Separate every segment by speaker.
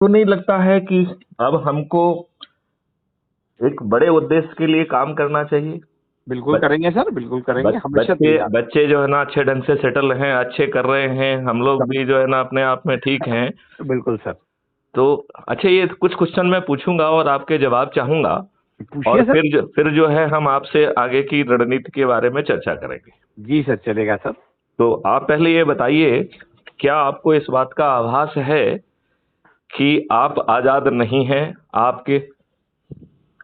Speaker 1: तो नहीं लगता है कि अब हमको एक बड़े उद्देश्य के लिए काम करना चाहिए?
Speaker 2: बिल्कुल
Speaker 1: बच,
Speaker 2: करेंगे सर, बिल्कुल करेंगे, हमेशा
Speaker 1: बच्चे
Speaker 2: तैयार।
Speaker 1: बच्चे जो है ना अच्छे ढंग से सेटल हैं, अच्छे कर रहे हैं, हम लोग
Speaker 2: सब
Speaker 1: भी जो है ना अपने आप में ठीक हैं।
Speaker 2: बिल्कुल सर।
Speaker 1: तो अच्छा, ये कुछ क्वेश्चन मैं पूछूंगा और आपके जवाब चाहूंगा, और
Speaker 2: पूछिए सर।
Speaker 1: फिर जो है हम आपसे आगे की रणनीति के बारे में चर्चा करेंगे।
Speaker 2: जी सर, चलेगा सर।
Speaker 1: तो आप पहले ये बताइए, क्या आपको इस बात का आभास है कि आप आजाद नहीं हैं? आपके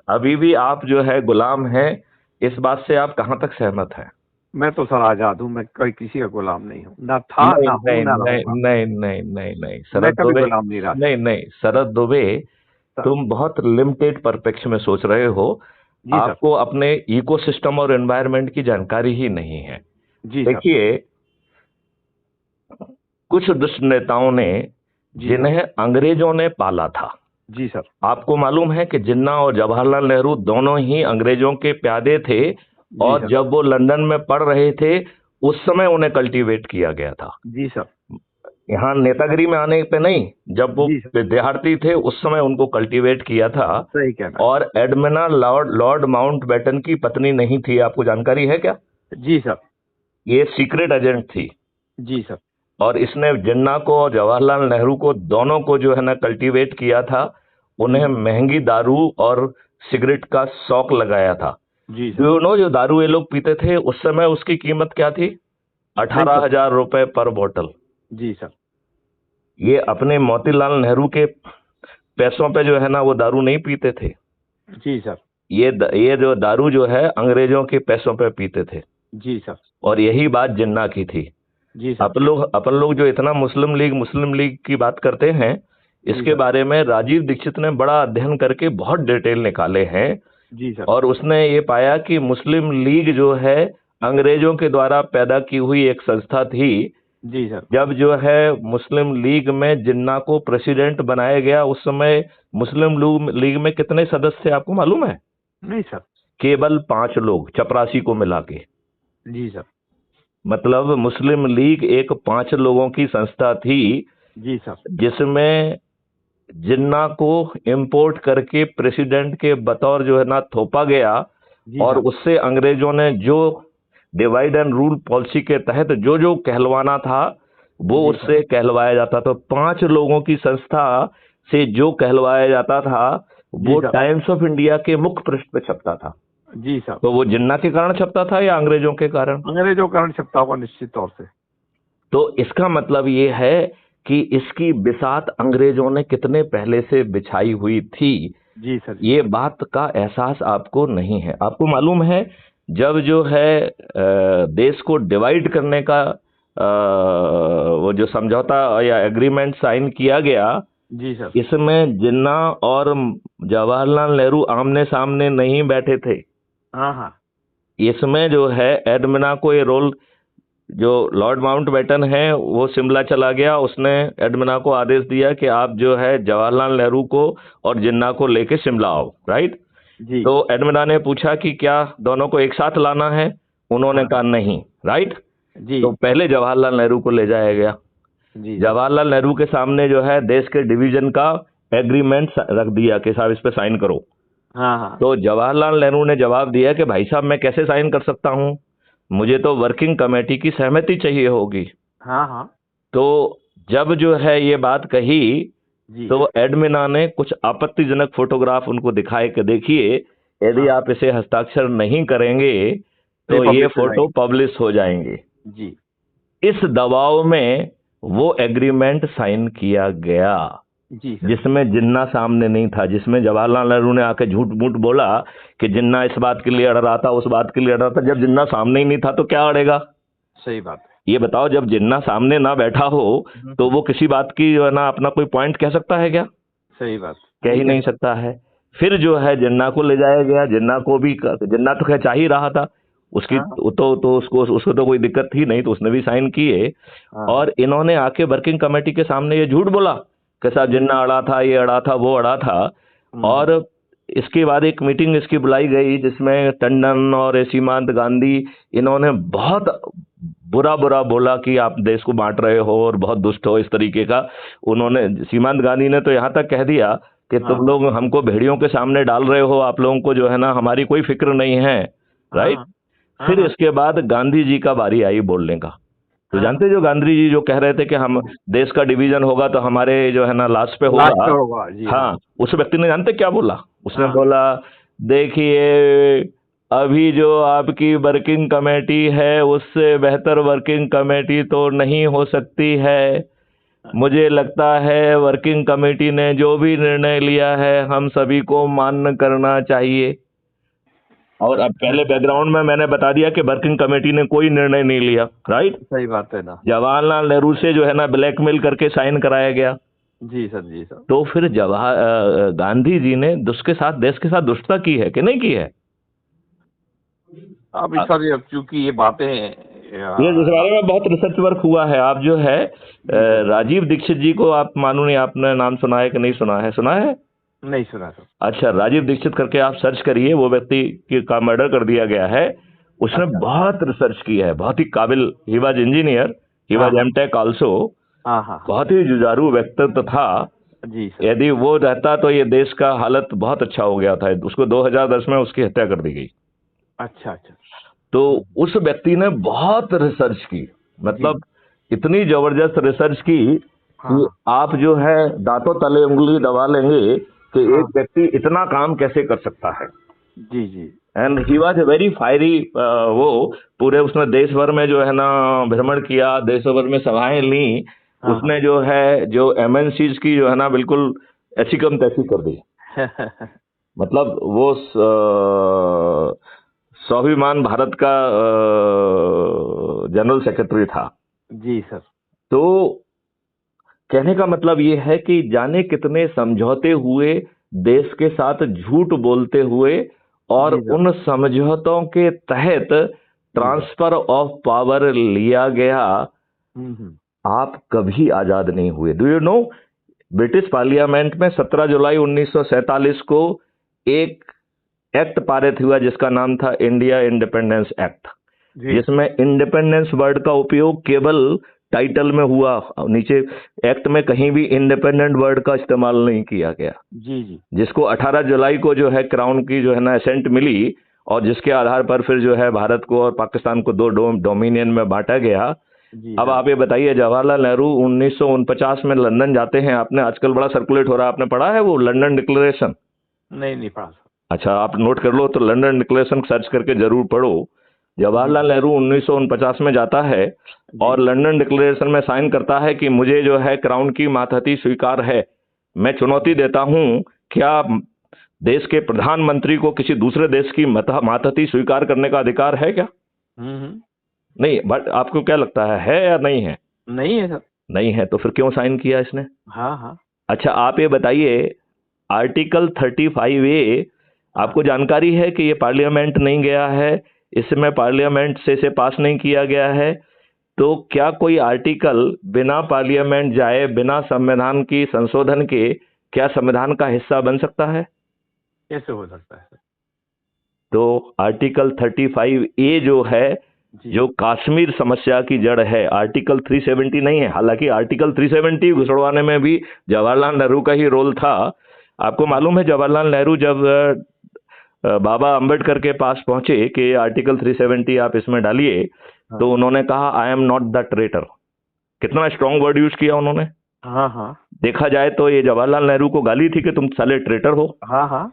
Speaker 1: अभी भी आप जो है गुलाम हैं, इस बात से आप कहां तक सहमत हैं?
Speaker 2: मैं तो सर आजाद हूँ, मैं कोई किसी का गुलाम नहीं हूँ, ना था
Speaker 1: नहीं
Speaker 2: ना हूँ
Speaker 1: नहीं
Speaker 2: ना
Speaker 1: नहीं
Speaker 2: रहूंगा।
Speaker 1: नहीं नहीं नहीं नहीं,
Speaker 2: मैं
Speaker 1: शरद
Speaker 2: कभी
Speaker 1: दुबे।
Speaker 2: गुलाम नहीं रहा सर।
Speaker 1: नहीं नहीं, शरद दुबे,
Speaker 2: सर।
Speaker 1: तुम बहुत लिमिटेड परस्पेक्टिव में सोच रहे हो।
Speaker 2: जी सर।
Speaker 1: आपको अपने इकोसिस्टम और एनवायरनमेंट की जानकारी ही नहीं है।
Speaker 2: जी सर।
Speaker 1: देखिए, कुछ दुष्ट नेताओं ने,
Speaker 2: जी सर।
Speaker 1: जिन्हें अंग्रेजों ने पाला था,
Speaker 2: जी सर।
Speaker 1: आपको मालूम है कि जिन्ना और जवाहरलाल नेहरू दोनों ही अंग्रेजों के प्यादे थे,
Speaker 2: जी
Speaker 1: और
Speaker 2: सर।
Speaker 1: जब वो लंदन में पढ़ रहे थे उस समय उन्हें कल्टीवेट किया गया था।
Speaker 2: जी सर।
Speaker 1: यहाँ नेतागिरी में आने पे नहीं, जब वो
Speaker 2: जी सर।
Speaker 1: विद्यार्थी थे उस समय उनको कल्टीवेट किया था।
Speaker 2: सही कहना है
Speaker 1: और एडमिना लॉर्ड लॉर्ड माउंटबेटन की पत्नी नहीं थी, आपको जानकारी है क्या?
Speaker 2: सर। जी सर।
Speaker 1: ये सीक्रेट एजेंट थी।
Speaker 2: जी सर।
Speaker 1: और इसने जिन्ना को और जवाहरलाल नेहरू को दोनों को जो है ना कल्टीवेट किया था। उन्हें महंगी दारू और सिगरेट का शौक लगाया था।
Speaker 2: जी सर।
Speaker 1: जो नो जो दारू ये लोग पीते थे उस समय उसकी कीमत क्या थी?
Speaker 2: नहीं पता।
Speaker 1: 18,000 रुपए पर बोतल।
Speaker 2: जी सर।
Speaker 1: ये अपने मोतीलाल नेहरू के पैसों पे जो है ना वो दारू नहीं पीते थे।
Speaker 2: जी सर।
Speaker 1: ये जो दारू जो है अंग्रेजों के पैसों पे पीते थे।
Speaker 2: जी सर।
Speaker 1: और यही बात जिन्ना की थी।
Speaker 2: जी सर।
Speaker 1: अपन लोग जो इतना मुस्लिम लीग की बात करते हैं,
Speaker 2: जी
Speaker 1: इसके
Speaker 2: सर।
Speaker 1: बारे में राजीव दीक्षित ने बड़ा अध्ययन करके बहुत डिटेल निकाले हैं।
Speaker 2: जी सर।
Speaker 1: और उसने ये पाया कि मुस्लिम लीग जो है अंग्रेजों के द्वारा पैदा की हुई एक संस्था थी।
Speaker 2: जी सर।
Speaker 1: जब जो है मुस्लिम लीग में जिन्ना को प्रेसिडेंट बनाया गया, उस समय मुस्लिम लीग में कितने सदस्य थे आपको मालूम है?
Speaker 2: नहीं सर।
Speaker 1: केवल 5 लोग, चपरासी को मिला के।
Speaker 2: जी सर।
Speaker 1: मतलब मुस्लिम लीग एक 5 लोगों की संस्था थी,
Speaker 2: जी सर।
Speaker 1: जिसमें जिन्ना को इंपोर्ट करके प्रेसिडेंट के बतौर जो है ना थोपा गया।
Speaker 2: जी
Speaker 1: और
Speaker 2: सर।
Speaker 1: उससे अंग्रेजों ने जो डिवाइड एंड रूल पॉलिसी के तहत जो जो कहलवाना था वो
Speaker 2: जी सर।
Speaker 1: उससे कहलवाया जाता। तो 5 लोगों की संस्था से जो कहलवाया जाता था
Speaker 2: जी
Speaker 1: वो
Speaker 2: सर।
Speaker 1: टाइम्स ऑफ इंडिया के मुख्य पृष्ठ पे छपता था।
Speaker 2: जी सर।
Speaker 1: तो वो जिन्ना के कारण छपता था या अंग्रेजों के कारण?
Speaker 2: अंग्रेजों कारण छपता हुआ निश्चित तौर से।
Speaker 1: तो इसका मतलब ये है कि इसकी बिसात अंग्रेजों ने कितने पहले से बिछाई हुई थी।
Speaker 2: जी सर।
Speaker 1: ये बात का एहसास आपको नहीं है। आपको मालूम है, जब जो है देश को डिवाइड करने का वो जो समझौता या एग्रीमेंट साइन किया गया,
Speaker 2: जी सर।
Speaker 1: इसमें जिन्ना और जवाहरलाल नेहरू आमने सामने नहीं बैठे थे।
Speaker 2: हाँ हाँ।
Speaker 1: इसमें जो है एडमिना को ये रोल, जो लॉर्ड माउंटबेटन है वो शिमला चला गया, उसने एडमिना को आदेश दिया कि आप जो है जवाहरलाल नेहरू को और जिन्ना को लेके शिमला आओ, राइट?
Speaker 2: जी।
Speaker 1: तो एडमिना ने पूछा कि क्या दोनों को एक साथ लाना है? उन्होंने
Speaker 2: हाँ।
Speaker 1: कहा नहीं, राइट?
Speaker 2: जी।
Speaker 1: तो पहले जवाहरलाल नेहरू को ले जाया गया।
Speaker 2: जी सर।
Speaker 1: जवाहरलाल नेहरू के सामने जो है देश के डिवीजन का एग्रीमेंट रख दिया कि साहब इस पे साइन करो।
Speaker 2: हाँ हाँ।
Speaker 1: तो जवाहरलाल नेहरू ने जवाब दिया कि भाई साहब मैं कैसे साइन कर सकता हूं, मुझे तो वर्किंग कमेटी की सहमति चाहिए होगी।
Speaker 2: हाँ हाँ।
Speaker 1: तो जब जो है ये बात कही,
Speaker 2: जी।
Speaker 1: तो एडमिना ने कुछ आपत्तिजनक फोटोग्राफ उनको दिखाए कि देखिए, यदि
Speaker 2: हाँ।
Speaker 1: आप इसे हस्ताक्षर नहीं करेंगे
Speaker 2: तो ये
Speaker 1: तो ये
Speaker 2: पब्लिश हो
Speaker 1: फोटो
Speaker 2: जाएगी।
Speaker 1: पब्लिश हो जाएंगे।
Speaker 2: जी।
Speaker 1: इस दबाव में वो एग्रीमेंट साइन किया गया,
Speaker 2: जी सर।
Speaker 1: जिसमें जिन्ना सामने नहीं था, जिसमें जवाहरलाल नेहरू ने आके झूठ मूठ बोला कि जिन्ना इस बात के लिए अड़ रहा था, उस बात के लिए अड़ रहा था। जब जिन्ना सामने ही नहीं था तो क्या अड़ेगा?
Speaker 2: सही बात है।
Speaker 1: ये बताओ, जब जिन्ना सामने ना बैठा हो तो वो किसी बात की जो है ना अपना कोई पॉइंट कह सकता है क्या?
Speaker 2: सही बात।
Speaker 1: कह ही नहीं सकता है। फिर जो है जिन्ना को ले जाया गया। जिन्ना तो खैर चाह ही रहा था, उसकी
Speaker 2: हाँ
Speaker 1: तो उसको तो कोई दिक्कत थी नहीं, तो उसने भी साइन किए।
Speaker 2: हाँ।
Speaker 1: और इन्होंने आके वर्किंग कमेटी के सामने ये झूठ बोला कि साहब जिन्ना अड़ा था, ये अड़ा था, वो अड़ा था। और इसके बाद एक मीटिंग इसकी बुलाई गई जिसमें टंडन और सीमांत गांधी, इन्होंने बहुत बुरा बुरा बोला कि आप देश को बांट रहे हो और बहुत दुष्ट हो, इस तरीके का। उन्होंने, सीमांत गांधी ने तो यहाँ तक कह दिया कि
Speaker 2: हाँ
Speaker 1: तुम लोग हमको भेड़ियों के सामने डाल रहे हो, आप लोगों को जो है ना हमारी कोई फिक्र नहीं है, राइट।
Speaker 2: हाँ हाँ
Speaker 1: फिर
Speaker 2: हाँ
Speaker 1: इसके बाद गांधी जी का बारी आई बोलने का। तो
Speaker 2: हाँ,
Speaker 1: जानते जो गांधी जी जो कह रहे थे कि हम देश का डिवीजन होगा तो हमारे जो है ना लास्ट पे
Speaker 2: लास्ट
Speaker 1: होगा।
Speaker 2: पे होगा जी। हाँ
Speaker 1: हाँ, उस व्यक्ति ने जानते क्या बोला? उसने
Speaker 2: हाँ
Speaker 1: बोला, देखिए अभी जो आपकी वर्किंग कमेटी है उससे बेहतर वर्किंग कमेटी तो नहीं हो सकती है। मुझे लगता है वर्किंग कमेटी ने जो भी निर्णय लिया है हम सभी को मान्य करना चाहिए। और अब पहले बैकग्राउंड में मैंने बता दिया कि वर्किंग कमेटी ने कोई निर्णय नहीं लिया, राइट।
Speaker 2: सही बात है ना।
Speaker 1: जवाहरलाल नेहरू से जो है ना ब्लैकमेल करके साइन कराया गया।
Speaker 2: जी सर, जी सर।
Speaker 1: तो फिर गांधी जी ने उसके साथ, देश के साथ दुष्टता की है कि नहीं की है?
Speaker 2: अब इस सर क्योंकि ये बातें
Speaker 1: ये इस बारे में बहुत रिसर्च वर्क हुआ है। आप जो है राजीव दीक्षित जी को आप मालूम नहीं, आपने नाम सुना है कि नहीं सुना है? सुना है?
Speaker 2: नहीं सुना सर।
Speaker 1: अच्छा, राजीव दीक्षित करके आप सर्च करिए, वो व्यक्ति का मर्डर कर दिया गया है। उसने
Speaker 2: अच्छा।
Speaker 1: बहुत रिसर्च की है, बहुत ही काबिल, he was engineer, he was MTech also,
Speaker 2: हाँ हाँ
Speaker 1: बहुत ही जुझारू व्यक्तित्व था।
Speaker 2: जी सर।
Speaker 1: यदि वो रहता तो ये देश का हालत बहुत अच्छा हो गया था। उसको 2010 में उसकी हत्या कर दी गई।
Speaker 2: अच्छा अच्छा।
Speaker 1: तो उस व्यक्ति ने बहुत रिसर्च की, मतलब इतनी जबरदस्त रिसर्च की कि
Speaker 2: हाँ
Speaker 1: आप जो है दांतों तले उंगली दबा लेंगे कि
Speaker 2: हाँ
Speaker 1: एक व्यक्ति इतना काम कैसे कर सकता है।
Speaker 2: जी जी।
Speaker 1: And he was a very fiery. वो पूरे उसने देश भर में जो है ना भ्रमण किया, देशों भर में सभाएं ली।
Speaker 2: हाँ
Speaker 1: उसने जो है जो एमएनसीज की जो है ना बिल्कुल ऐसी कम तैसी कर दी। मतलब वो स्वाभिमान भारत का जनरल सेक्रेटरी था।
Speaker 2: जी सर।
Speaker 1: तो कहने का मतलब ये है कि जाने कितने समझौते हुए, देश के साथ झूठ बोलते हुए, और
Speaker 2: जी सर।
Speaker 1: उन समझौतों के तहत ट्रांसफर ऑफ पावर लिया गया।
Speaker 2: हम्म।
Speaker 1: आप कभी आजाद नहीं हुए। Do you know, British parliament में 17 जुलाई 1947 को एक एक्ट पारित हुआ जिसका नाम था इंडिया इंडिपेंडेंस एक्ट,
Speaker 2: जी
Speaker 1: जिसमें इंडिपेंडेंस वर्ड का उपयोग केवल टाइटल में हुआ, नीचे एक्ट में कहीं भी इंडिपेंडेंट वर्ड का इस्तेमाल नहीं किया गया।
Speaker 2: जी जी।
Speaker 1: जिसको 18 जुलाई को जो है क्राउन की जो है ना असेंट मिली, और जिसके आधार पर फिर जो है भारत को और पाकिस्तान को दो डोमिनियन में बांटा गया।
Speaker 2: जी
Speaker 1: अब
Speaker 2: सर।
Speaker 1: आप ये बताइए, जवाहरलाल नेहरू 1949 में लंदन जाते हैं। आपने आजकल बड़ा सर्कुलेट हो रहा है, आपने पढ़ा है वो लंदन डिक्लेरेशन?
Speaker 2: नहीं नहीं पढ़ा सर।
Speaker 1: अच्छा, आप नोट कर लो, तो लंदन डिक्लेरेशन सर्च करके जरूर पढ़ो। जवाहरलाल नेहरू 1949 में जाता है और
Speaker 2: जी
Speaker 1: लंदन डिक्लेरेशन में साइन करता है कि मुझे जो है क्राउन की मातहती स्वीकार है। मैं चुनौती देता हूं, क्या देश के प्रधानमंत्री को किसी दूसरे देश की मातहती स्वीकार करने का अधिकार है क्या?
Speaker 2: हम्म।
Speaker 1: नहीं, बट आपको क्या लगता है या नहीं है?
Speaker 2: नहीं है सर।
Speaker 1: नहीं है, तो फिर क्यों साइन किया इसने?
Speaker 2: हाँ हाँ
Speaker 1: अच्छा, आप ये बताइए, आर्टिकल 35A, आपको जानकारी है कि ये पार्लियामेंट नहीं गया है, इसमें पार्लियामेंट से इसे पास नहीं किया गया है। तो क्या कोई आर्टिकल बिना पार्लियामेंट जाए, बिना संविधान की संशोधन के, क्या संविधान का हिस्सा बन सकता है?
Speaker 2: कैसे हो सकता है सर?
Speaker 1: तो आर्टिकल 35A जो है,
Speaker 2: जी
Speaker 1: जो कश्मीर समस्या की जड़ है, आर्टिकल 370 नहीं है। हालांकि आर्टिकल 370 घुसड़वाने में भी जवाहरलाल नेहरू का ही रोल था। आपको मालूम है, जवाहरलाल नेहरू जब बाबा अंबेडकर के पास पहुंचे कि आर्टिकल 370 आप इसमें डालिए, तो उन्होंने कहा I am not the traitor. कितना स्ट्रांग वर्ड यूज किया उन्होंने।
Speaker 2: हाँ हाँ
Speaker 1: देखा जाए तो ये जवाहरलाल नेहरू को गाली थी कि तुम साले ट्रेटर हो।
Speaker 2: हाँ हाँ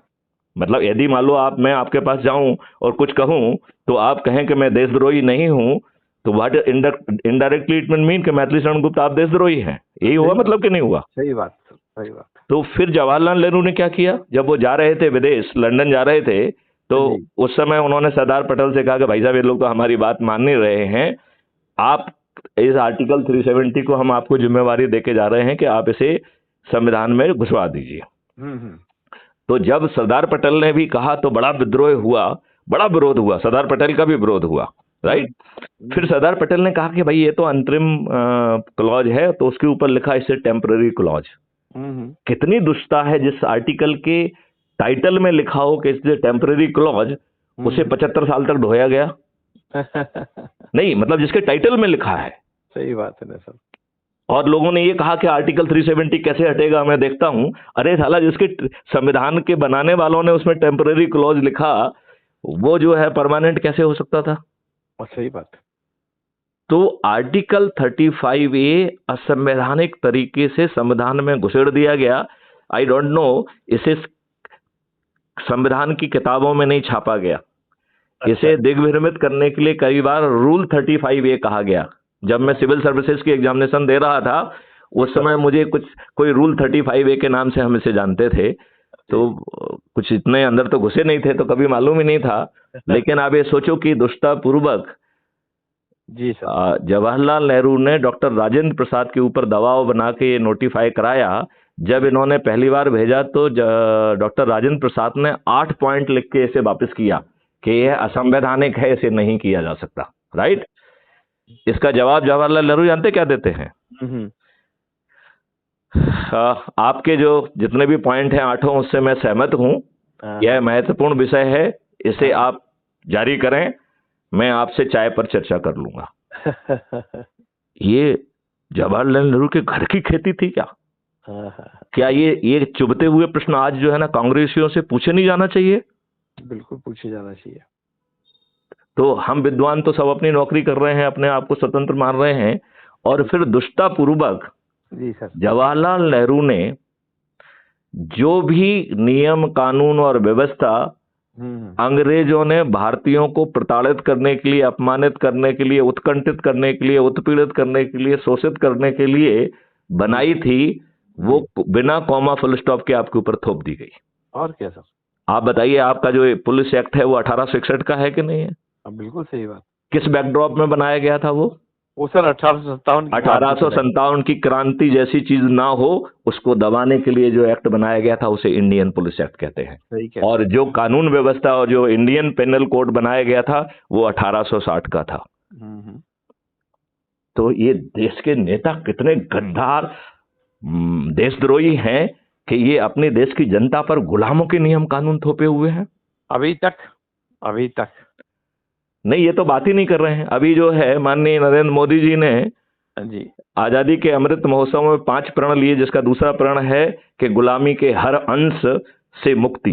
Speaker 1: मतलब यदि मान लो मैं आपके पास जाऊं और कुछ कहूं, तो आप कहें कि मैं देशद्रोही नहीं हूं, तो व्हाट इनडायरेक्टली इट मीन कि मैथिली शरण गुप्त आप देशद्रोही हैं। यही हुआ मतलब कि नहीं हुआ?
Speaker 2: सही बात सर, सही बात।
Speaker 1: तो फिर जवाहरलाल नेहरू ने क्या किया, जब वो जा रहे थे विदेश, लंदन जा रहे थे, तो
Speaker 2: जी।
Speaker 1: उस समय उन्होंने सरदार पटेल से कहा कि भाई साहब ये लोग तो हमारी बात मान नहीं रहे हैं, आप इस आर्टिकल 370 को हम आपको जिम्मेवारी देके जा रहे हैं कि आप इसे संविधान में घुसवा दीजिए।
Speaker 2: हम्म।
Speaker 1: तो जब सरदार पटेल ने भी कहा तो बड़ा विद्रोह हुआ, बड़ा विरोध हुआ, सरदार पटेल का भी विरोध हुआ, राइट। फिर सरदार पटेल ने कहा कि भाई ये तो अंतरिम क्लॉज है, तो उसके ऊपर लिखा इसे टेम्पररी क्लॉज। कितनी दुष्टता है, जिस आर्टिकल के टाइटल में लिखा हो कि इसे टेम्पररी क्लॉज, उसे 75 साल तक ढोया गया। नहीं मतलब जिसके टाइटल में लिखा है।
Speaker 2: सही बात है ना सर।
Speaker 1: और लोगों ने ये कहा कि आर्टिकल 370 कैसे हटेगा, मैं देखता हूं अरे साला जिसके संविधान के बनाने वालों ने उसमें टेम्पररी क्लॉज लिखा वो जो है परमानेंट कैसे हो सकता था।
Speaker 2: और सही बात।
Speaker 1: तो आर्टिकल 35A असंवैधानिक तरीके से संविधान में घुसेड़ दिया गया। आई डोंट नो, इसे संविधान की किताबों में नहीं छापा गया। इसे दिग्भ्रमित करने के लिए कई बार रूल 35A कहा गया। जब मैं सिविल सर्विसेज की एग्जामिनेशन दे रहा था उस समय मुझे कोई रूल 35A के नाम से हम इसे जानते थे, तो कुछ इतने अंदर तो घुसे नहीं थे तो कभी मालूम ही नहीं था। लेकिन आप ये सोचो कि दुष्टतापूर्वक
Speaker 2: जी सर,
Speaker 1: जवाहरलाल नेहरू ने डॉक्टर राजेंद्र प्रसाद के ऊपर दबाव बना के ये नोटिफाई कराया। जब इन्होंने पहली बार भेजा तो डॉक्टर राजेंद्र प्रसाद ने 8 पॉइंट लिख के इसे वापस किया कि यह असंवैधानिक है, इसे नहीं किया जा सकता। राइट। इसका जवाब जवाहरलाल नेहरू जानते क्या देते हैं? आपके जो जितने भी पॉइंट हैं 8 उससे मैं सहमत हूं, यह महत्वपूर्ण विषय है, इसे आप जारी करें, मैं आपसे चाय पर चर्चा कर लूंगा। ये जवाहरलाल नेहरू के घर की खेती थी क्या? क्या ये चुभते हुए प्रश्न आज जो है ना कांग्रेसियों से पूछे नहीं जाना चाहिए?
Speaker 2: बिल्कुल पूछे जाना चाहिए।
Speaker 1: तो हम विद्वान तो सब अपनी नौकरी कर रहे हैं, अपने आप को स्वतंत्र मान रहे हैं, और फिर दुष्टतापूर्वक
Speaker 2: जी सर,
Speaker 1: जवाहरलाल नेहरू ने जो भी नियम कानून और व्यवस्था अंग्रेजों ने भारतीयों को प्रताड़ित करने के लिए, अपमानित करने के लिए, उत्कंठित करने के लिए, उत्पीड़ित करने के लिए, शोषित करने के लिए बनाई थी, वो बिना कॉमा फुल स्टॉप के आपके ऊपर थोप दी गई।
Speaker 2: और क्या सर?
Speaker 1: आप बताइए, आपका जो पुलिस एक्ट है वो 1861 का है कि नहीं है?
Speaker 2: बिल्कुल सही बात।
Speaker 1: किस बैकड्रॉप में बनाया गया था वो
Speaker 2: सर 1857
Speaker 1: की क्रांति जैसी चीज ना हो उसको दबाने के लिए जो एक्ट बनाया गया था उसे इंडियन पुलिस एक्ट कहते हैं। और जो कानून व्यवस्था और जो इंडियन पेनल कोड बनाया गया था वो 1860 का था। तो ये देश के नेता कितने गद्दार देशद्रोही हैं कि ये अपने देश की जनता पर गुलामों के नियम कानून थोपे हुए हैं।
Speaker 2: अभी तक
Speaker 1: नहीं, ये तो बात ही नहीं कर रहे हैं। अभी जो है माननीय नरेंद्र मोदी जी ने
Speaker 2: जी
Speaker 1: आजादी के अमृत महोत्सव में 5 प्रण लिए, जिसका दूसरा प्रण है कि गुलामी के हर अंश से मुक्ति।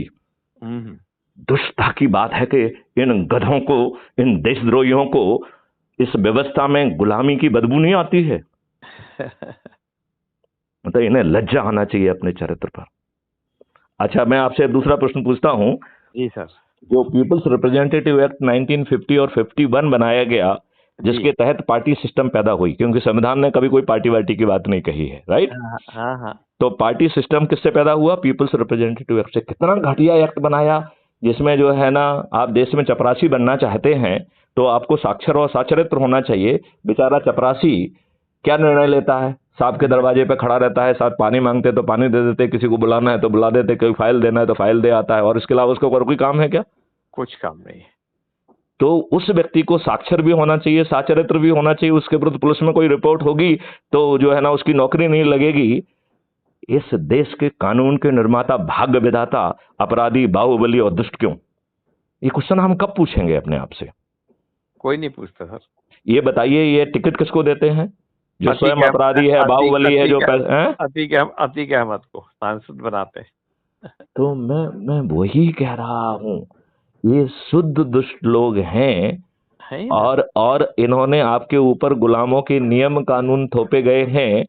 Speaker 1: दुष्टता की बात है कि इन गधों को, इन देशद्रोहियों को इस व्यवस्था में गुलामी की बदबू नहीं आती है। मतलब इन्हें लज्जा आना चाहिए अपने चरित्र पर। अच्छा, मैं आपसे दूसरा प्रश्न पूछता हूं।
Speaker 2: जी सर।
Speaker 1: जो पीपल्स रिप्रेजेंटेटिव एक्ट 1950 और 51 बनाया गया, जिसके तहत पार्टी सिस्टम पैदा हुई, क्योंकि संविधान ने कभी कोई पार्टी वार्टी की बात नहीं कही है। राइट। तो पार्टी सिस्टम किससे पैदा हुआ? पीपल्स रिप्रेजेंटेटिव एक्ट से। कितना घटिया एक्ट बनाया, जिसमें जो है ना आप देश में चपरासी बनना चाहते हैं तो आपको साक्षर और साचरित्र होना चाहिए। बेचारा चपरासी क्या निर्णय लेता है? साहब के दरवाजे पे खड़ा रहता है, साथ पानी मांगते तो पानी दे देते, किसी को बुलाना है तो बुला देते, कोई फाइल देना है तो फाइल दे आता है, और इसके अलावा उसको और कोई काम है क्या?
Speaker 2: कुछ काम नहीं।
Speaker 1: तो उस व्यक्ति को साक्षर भी होना चाहिए, साचरित्र भी होना चाहिए। उसके विरुद्ध पुलिस में कोई रिपोर्ट होगी तो जो है ना उसकी नौकरी नहीं लगेगी। इस देश के कानून के निर्माता, भाग्य विधाता अपराधी, बाहुबली और दुष्ट क्यों? ये क्वेश्चन हम कब पूछेंगे अपने आप से?
Speaker 2: कोई नहीं पूछता सर।
Speaker 1: ये बताइए, ये टिकट किसको देते हैं? जो स्वयं अपराधी है, बाहुबली है, जो
Speaker 2: अतीक अहमद को सांसद बनाते हैं।
Speaker 1: तो मैं वही कह रहा हूं, ये शुद्ध दुष्ट लोग हैं और इन्होंने आपके ऊपर गुलामों के नियम कानून थोपे गए हैं,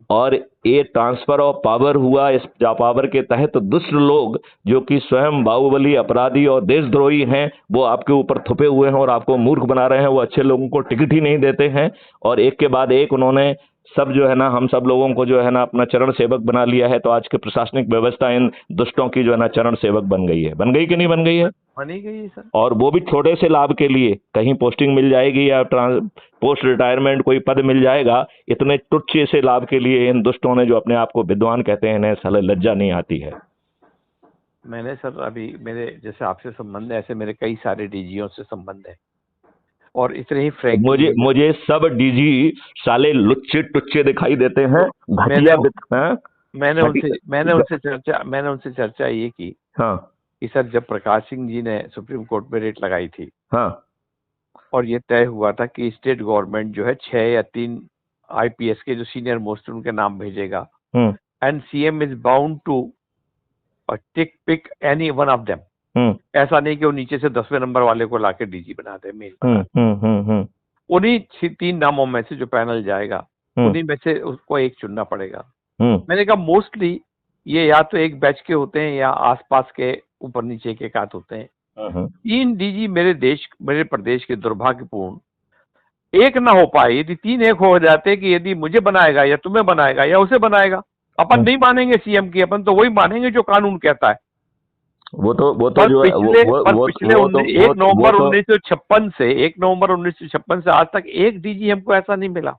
Speaker 1: और ये ट्रांसफर ऑफ पावर हुआ। इस पावर के तहत दुष्ट लोग जो कि स्वयं बाहुबली, अपराधी और देशद्रोही हैं, वो आपके ऊपर थुपे हुए हैं और आपको मूर्ख बना रहे हैं। वो अच्छे लोगों को टिकट ही नहीं देते हैं, और एक के बाद एक उन्होंने सब जो है ना हम सब लोगों को जो है ना अपना चरण सेवक बना लिया है। तो आज की प्रशासनिक व्यवस्था इन दुष्टों की जो है ना चरण सेवक बन गई है। बन गई कि नहीं बन गई है?
Speaker 2: बनी गई सर। और
Speaker 1: वो भी छोटे से लाभ के लिए, कहीं पोस्टिंग मिल जाएगी या पोस्ट रिटायरमेंट कोई पद मिल जाएगा, इतने तुच्छ से लाभ के लिए इन दुष्टों ने, जो अपने आप को विद्वान कहते हैं, इन्हें साले लज्जा नहीं आती है।
Speaker 2: मैंने सर अभी मेरे जैसे आपसे संबंध है, ऐसे मेरे कई सारे डीजीओ से संबंध है, और इतने ही फ्रैंक
Speaker 1: मुझे सब डीजी साले लुच्चे टुच्चे दिखाई देते हैं, घटिया।
Speaker 2: मैंने उनसे चर्चा ये की कि सर जब प्रकाश सिंह जी ने सुप्रीम कोर्ट में रेट लगाई थी, और ये तय हुआ था कि स्टेट गवर्नमेंट जो है 6 या 3 आईपीएस के जो सीनियर मोस्ट उनके नाम भेजेगा, and CM is bound to tick pick any one of them. ऐसा नहीं कि वो नीचे से 10वें नंबर वाले को लाके डीजी बना दे, मेल बना दे। उन्हीं 3 नामों में से जो पैनल जाएगा, उन्हीं में से उसको एक चुनना पड़ेगा। मैंने कहा मोस्टली ये या तो एक बैच के होते हैं या आसपास के ऊपर नीचे के कात होते हैं। 3 डीजी मेरे प्रदेश के दुर्भाग्यपूर्ण एक ना हो पाए। यदि 3 एक हो जाते कि यदि मुझे बनाएगा या तुम्हें बनाएगा या उसे बनाएगा, अपन नहीं मानेंगे सीएम की, अपन तो वही मानेंगे जो कानून कहता है।
Speaker 1: वो तो जो
Speaker 2: पिछले 1 नवंबर 1956 से 1 नवंबर 1956 से आज तक एक डीजी हमको ऐसा नहीं मिला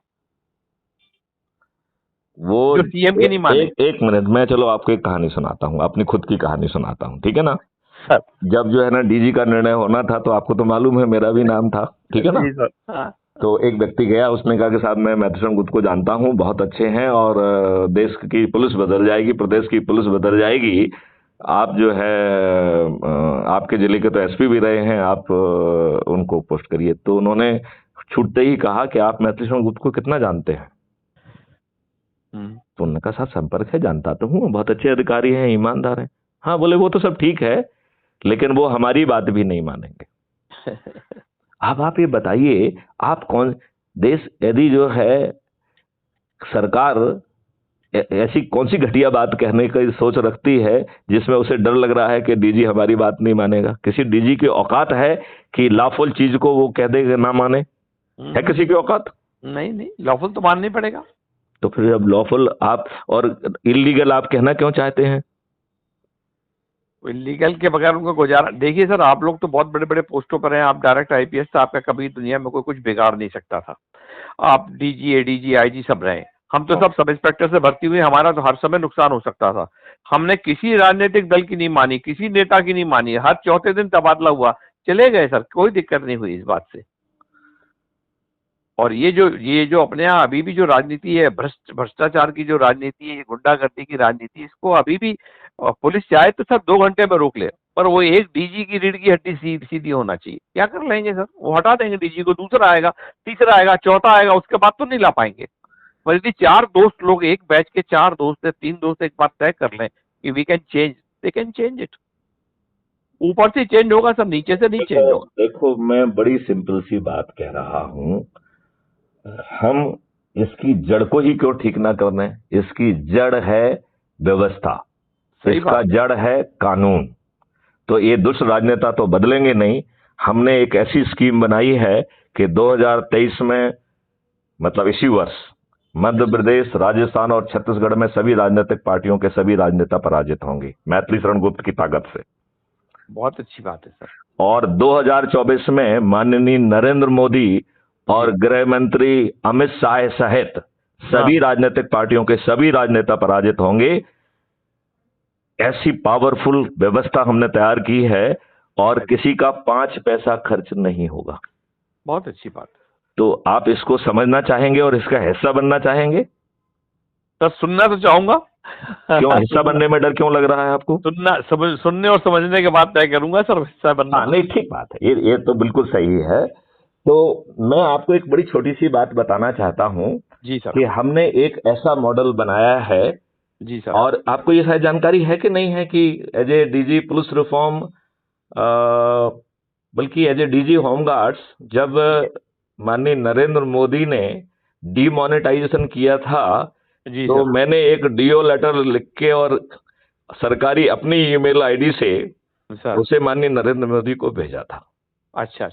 Speaker 1: वो
Speaker 2: जो सीएम की नहीं माने।
Speaker 1: एक मिनट, मैं चलो आपको एक कहानी सुनाता हूँ, अपनी खुद की कहानी सुनाता हूँ, ठीक है ना
Speaker 2: सर?
Speaker 1: जब जो है ना डीजी का निर्णय होना था, तो आपको तो मालूम है मेरा भी नाम था, ठीक है ना?
Speaker 2: जी सर।
Speaker 1: तो एक व्यक्ति गया, उसने कहा कि साहब मैं मैथ्यूसन गुप्ता को जानता हूँ, बहुत अच्छे हैं, और देश की पुलिस बदल जाएगी, प्रदेश की पुलिस बदल जाएगी, आप जो है आपके जिले के तो एसपी भी रहे हैं, आप उनको पोस्ट करिए। तो उन्होंने छूटते ही कहा कि आप मैथ्यूसन गुप्ता को कितना जानते हैं? तो उन्होंने कहा साहब संपर्क है, जानता तो हूँ, बहुत अच्छे अधिकारी हैं, ईमानदार हैं। हाँ, बोले वो तो सब ठीक है, लेकिन वो हमारी बात भी नहीं मानेंगे। अब आप ये बताइए, आप कौन देश, यदि जो है सरकार ऐसी कौन सी घटिया बात कहने की सोच रखती है जिसमें उसे डर लग रहा है कि डीजी हमारी बात नहीं मानेगा? किसी डीजी की औकात है कि लॉफुल चीज को वो कह देगा ना माने? है किसी की औकात?
Speaker 2: नहीं, लॉफुल तो मानना ही पड़ेगा।
Speaker 1: तो फिर अब लॉफुल आप और इलीगल आप कहना क्यों चाहते हैं?
Speaker 2: इलीगल के बगैर उनका गुजारा। देखिए सर, आप लोग तो बहुत बड़े बड़े पोस्टों पर हैं, आप डायरेक्ट आईपीएस था, आपका कभी दुनिया में कोई कुछ बिगाड़ नहीं सकता था। आप डीजी, एडीजी, आईजी सब रहे। हम तो सब इंस्पेक्टर से भर्ती हुए, हमारा तो हर समय नुकसान हो सकता था। हमने किसी राजनीतिक दल की नहीं मानी, किसी नेता की नहीं मानी, हर चौथे दिन तबादला हुआ, चले गए सर, कोई दिक्कत नहीं हुई इस बात से। और ये जो अपने यहाँ अभी भी जो राजनीति है, भ्रष्टाचार की जो राजनीति है, गुंडागर्दी की राजनीति, इसको अभी भी पुलिस चाहे तो सर 2 घंटे में रोक ले, पर वो एक डीजी की रीढ़ की हड्डी सीधी होना चाहिए। क्या कर लेंगे सर? वो हटा देंगे डीजी को, दूसरा आएगा, तीसरा आएगा, चौथा आएगा, उसके बाद तो नहीं ला पाएंगे। पर यदि 4 दोस्त लोग, एक बैच के 4 दोस्त या 3 दोस्त एक बात तय कर लें कि we can change, they can change it. ऊपर से चेंज होगा सर, नीचे से नहीं चेंज होगा।
Speaker 1: देखो, मैं बड़ी सिंपल सी बात कह रहा हूँ, हम इसकी जड़ को ही क्यों ठीक ना करने? इसकी जड़ है व्यवस्था, इसका जड़ है कानून। तो ये दुष्ट राजनेता तो बदलेंगे नहीं। हमने एक ऐसी स्कीम बनाई है कि 2023 में, मतलब इसी वर्ष, मध्य प्रदेश, राजस्थान और छत्तीसगढ़ में सभी राजनीतिक पार्टियों के सभी राजनेता पराजित होंगे मैथिलीशरण गुप्ता की ताकत से।
Speaker 2: बहुत अच्छी बात है सर।
Speaker 1: और 2024 में माननीय नरेंद्र मोदी और गृह मंत्री अमित शाह सहित सभी राजनीतिक पार्टियों के सभी राजनेता पराजित होंगे। ऐसी पावरफुल व्यवस्था हमने तैयार की है, और किसी का 5 पैसा खर्च नहीं होगा।
Speaker 2: बहुत अच्छी बात है।
Speaker 1: तो आप इसको समझना चाहेंगे और इसका हिस्सा बनना चाहेंगे?
Speaker 2: तो सुनना तो चाहूंगा।
Speaker 1: क्यों हिस्सा बनने में डर क्यों लग रहा है आपको?
Speaker 2: सुनने और समझने के बाद तय करूंगा सर हिस्सा बनना।
Speaker 1: नहीं, ठीक बात है, ये तो बिल्कुल सही है। तो मैं आपको एक बड़ी छोटी सी बात बताना चाहता हूं
Speaker 2: जी सर,
Speaker 1: कि हमने एक ऐसा मॉडल बनाया है।
Speaker 2: जी सर।
Speaker 1: और आपको ये शायद जानकारी है कि नहीं है कि as a DG police reform, बल्कि एज ए डीजी होमगार्ड्स, जब माननीय नरेंद्र मोदी ने डीमोनेटाइजेशन किया था, तो मैंने एक डीओ लेटर लिख के और सरकारी अपनी ईमेल आईडी से उसे माननीय नरेंद्र मोदी को भेजा था।
Speaker 2: अच्छा,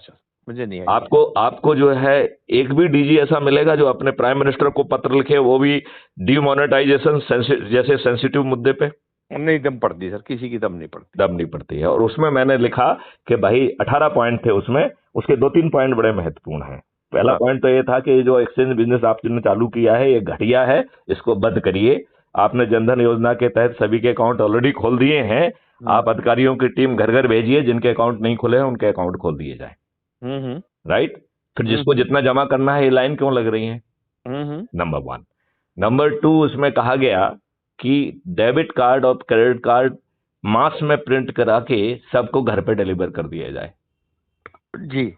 Speaker 2: मुझे नहीं।
Speaker 1: आपको जो है एक भी डीजी ऐसा मिलेगा जो अपने प्राइम मिनिस्टर को पत्र लिखे, वो भी डीमोनेटाइजेशन जैसे सेंसिटिव मुद्दे पे?
Speaker 2: नहीं दम पड़ती सर, किसी की दम नहीं पड़ती
Speaker 1: है। और उसमें मैंने लिखा कि भाई 18 पॉइंट थे उसमें, उसके 2-3 पॉइंट बड़े महत्वपूर्ण हैं। पहला पॉइंट तो ये था कि जो एक्सचेंज बिजनेस आपने चालू किया है ये घटिया है, इसको बंद करिए। आपने जनधन योजना के तहत सभी के अकाउंट ऑलरेडी खोल दिए हैं, आप अधिकारियों की टीम घर घर भेजिए, जिनके अकाउंट नहीं खुले हैं उनके अकाउंट खोल दिए जाए। राइट? फिर जिसको जितना जमा करना है ये लाइन क्यों लग रही है? नंबर 1। नंबर 2, उसमें कहा गया कि डेबिट कार्ड और क्रेडिट कार्ड मास में प्रिंट करा के सबको घर पे डिलीवर कर दिया जाए।
Speaker 2: जी।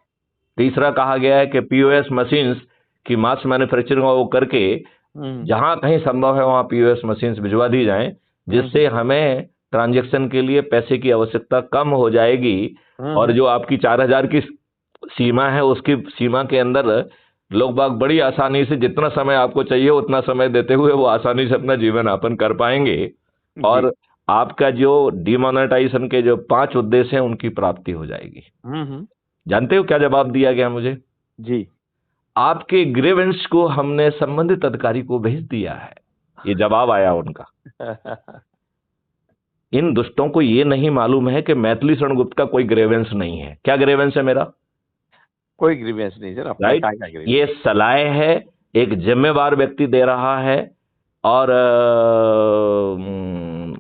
Speaker 1: तीसरा कहा गया है कि पीओएस मशीन्स की मास मैन्युफैक्चरिंग वो करके जहां कहीं संभव है वहां पीओएस मशीन्स भिजवा दी जाएं, जिससे हमें ट्रांजैक्शन के लिए पैसे की आवश्यकता कम हो जाएगी। और जो आपकी 4,000 की सीमा है, उसकी सीमा के अंदर लोग बाग बड़ी आसानी से जितना समय आपको चाहिए उतना समय देते हुए वो आसानी से अपना जीवन यापन कर पाएंगे, और आपका जो डिमोनेटाइजेशन के जो 5 उद्देश्य हैं उनकी प्राप्ति हो जाएगी। जानते हो क्या जवाब दिया गया मुझे?
Speaker 2: जी,
Speaker 1: आपके ग्रीवेंस को हमने संबंधित अधिकारी को भेज दिया है, ये जवाब आया उनका। इन दुष्टों को ये नहीं मालूम है कि मैथिली शरण गुप्त का कोई ग्रीवेंस नहीं है। क्या ग्रीवेंस है मेरा?
Speaker 2: कोई ग्रीवेंस नहीं सर,
Speaker 1: राइट। ये सलाह है, एक जिम्मेवार व्यक्ति दे रहा है, और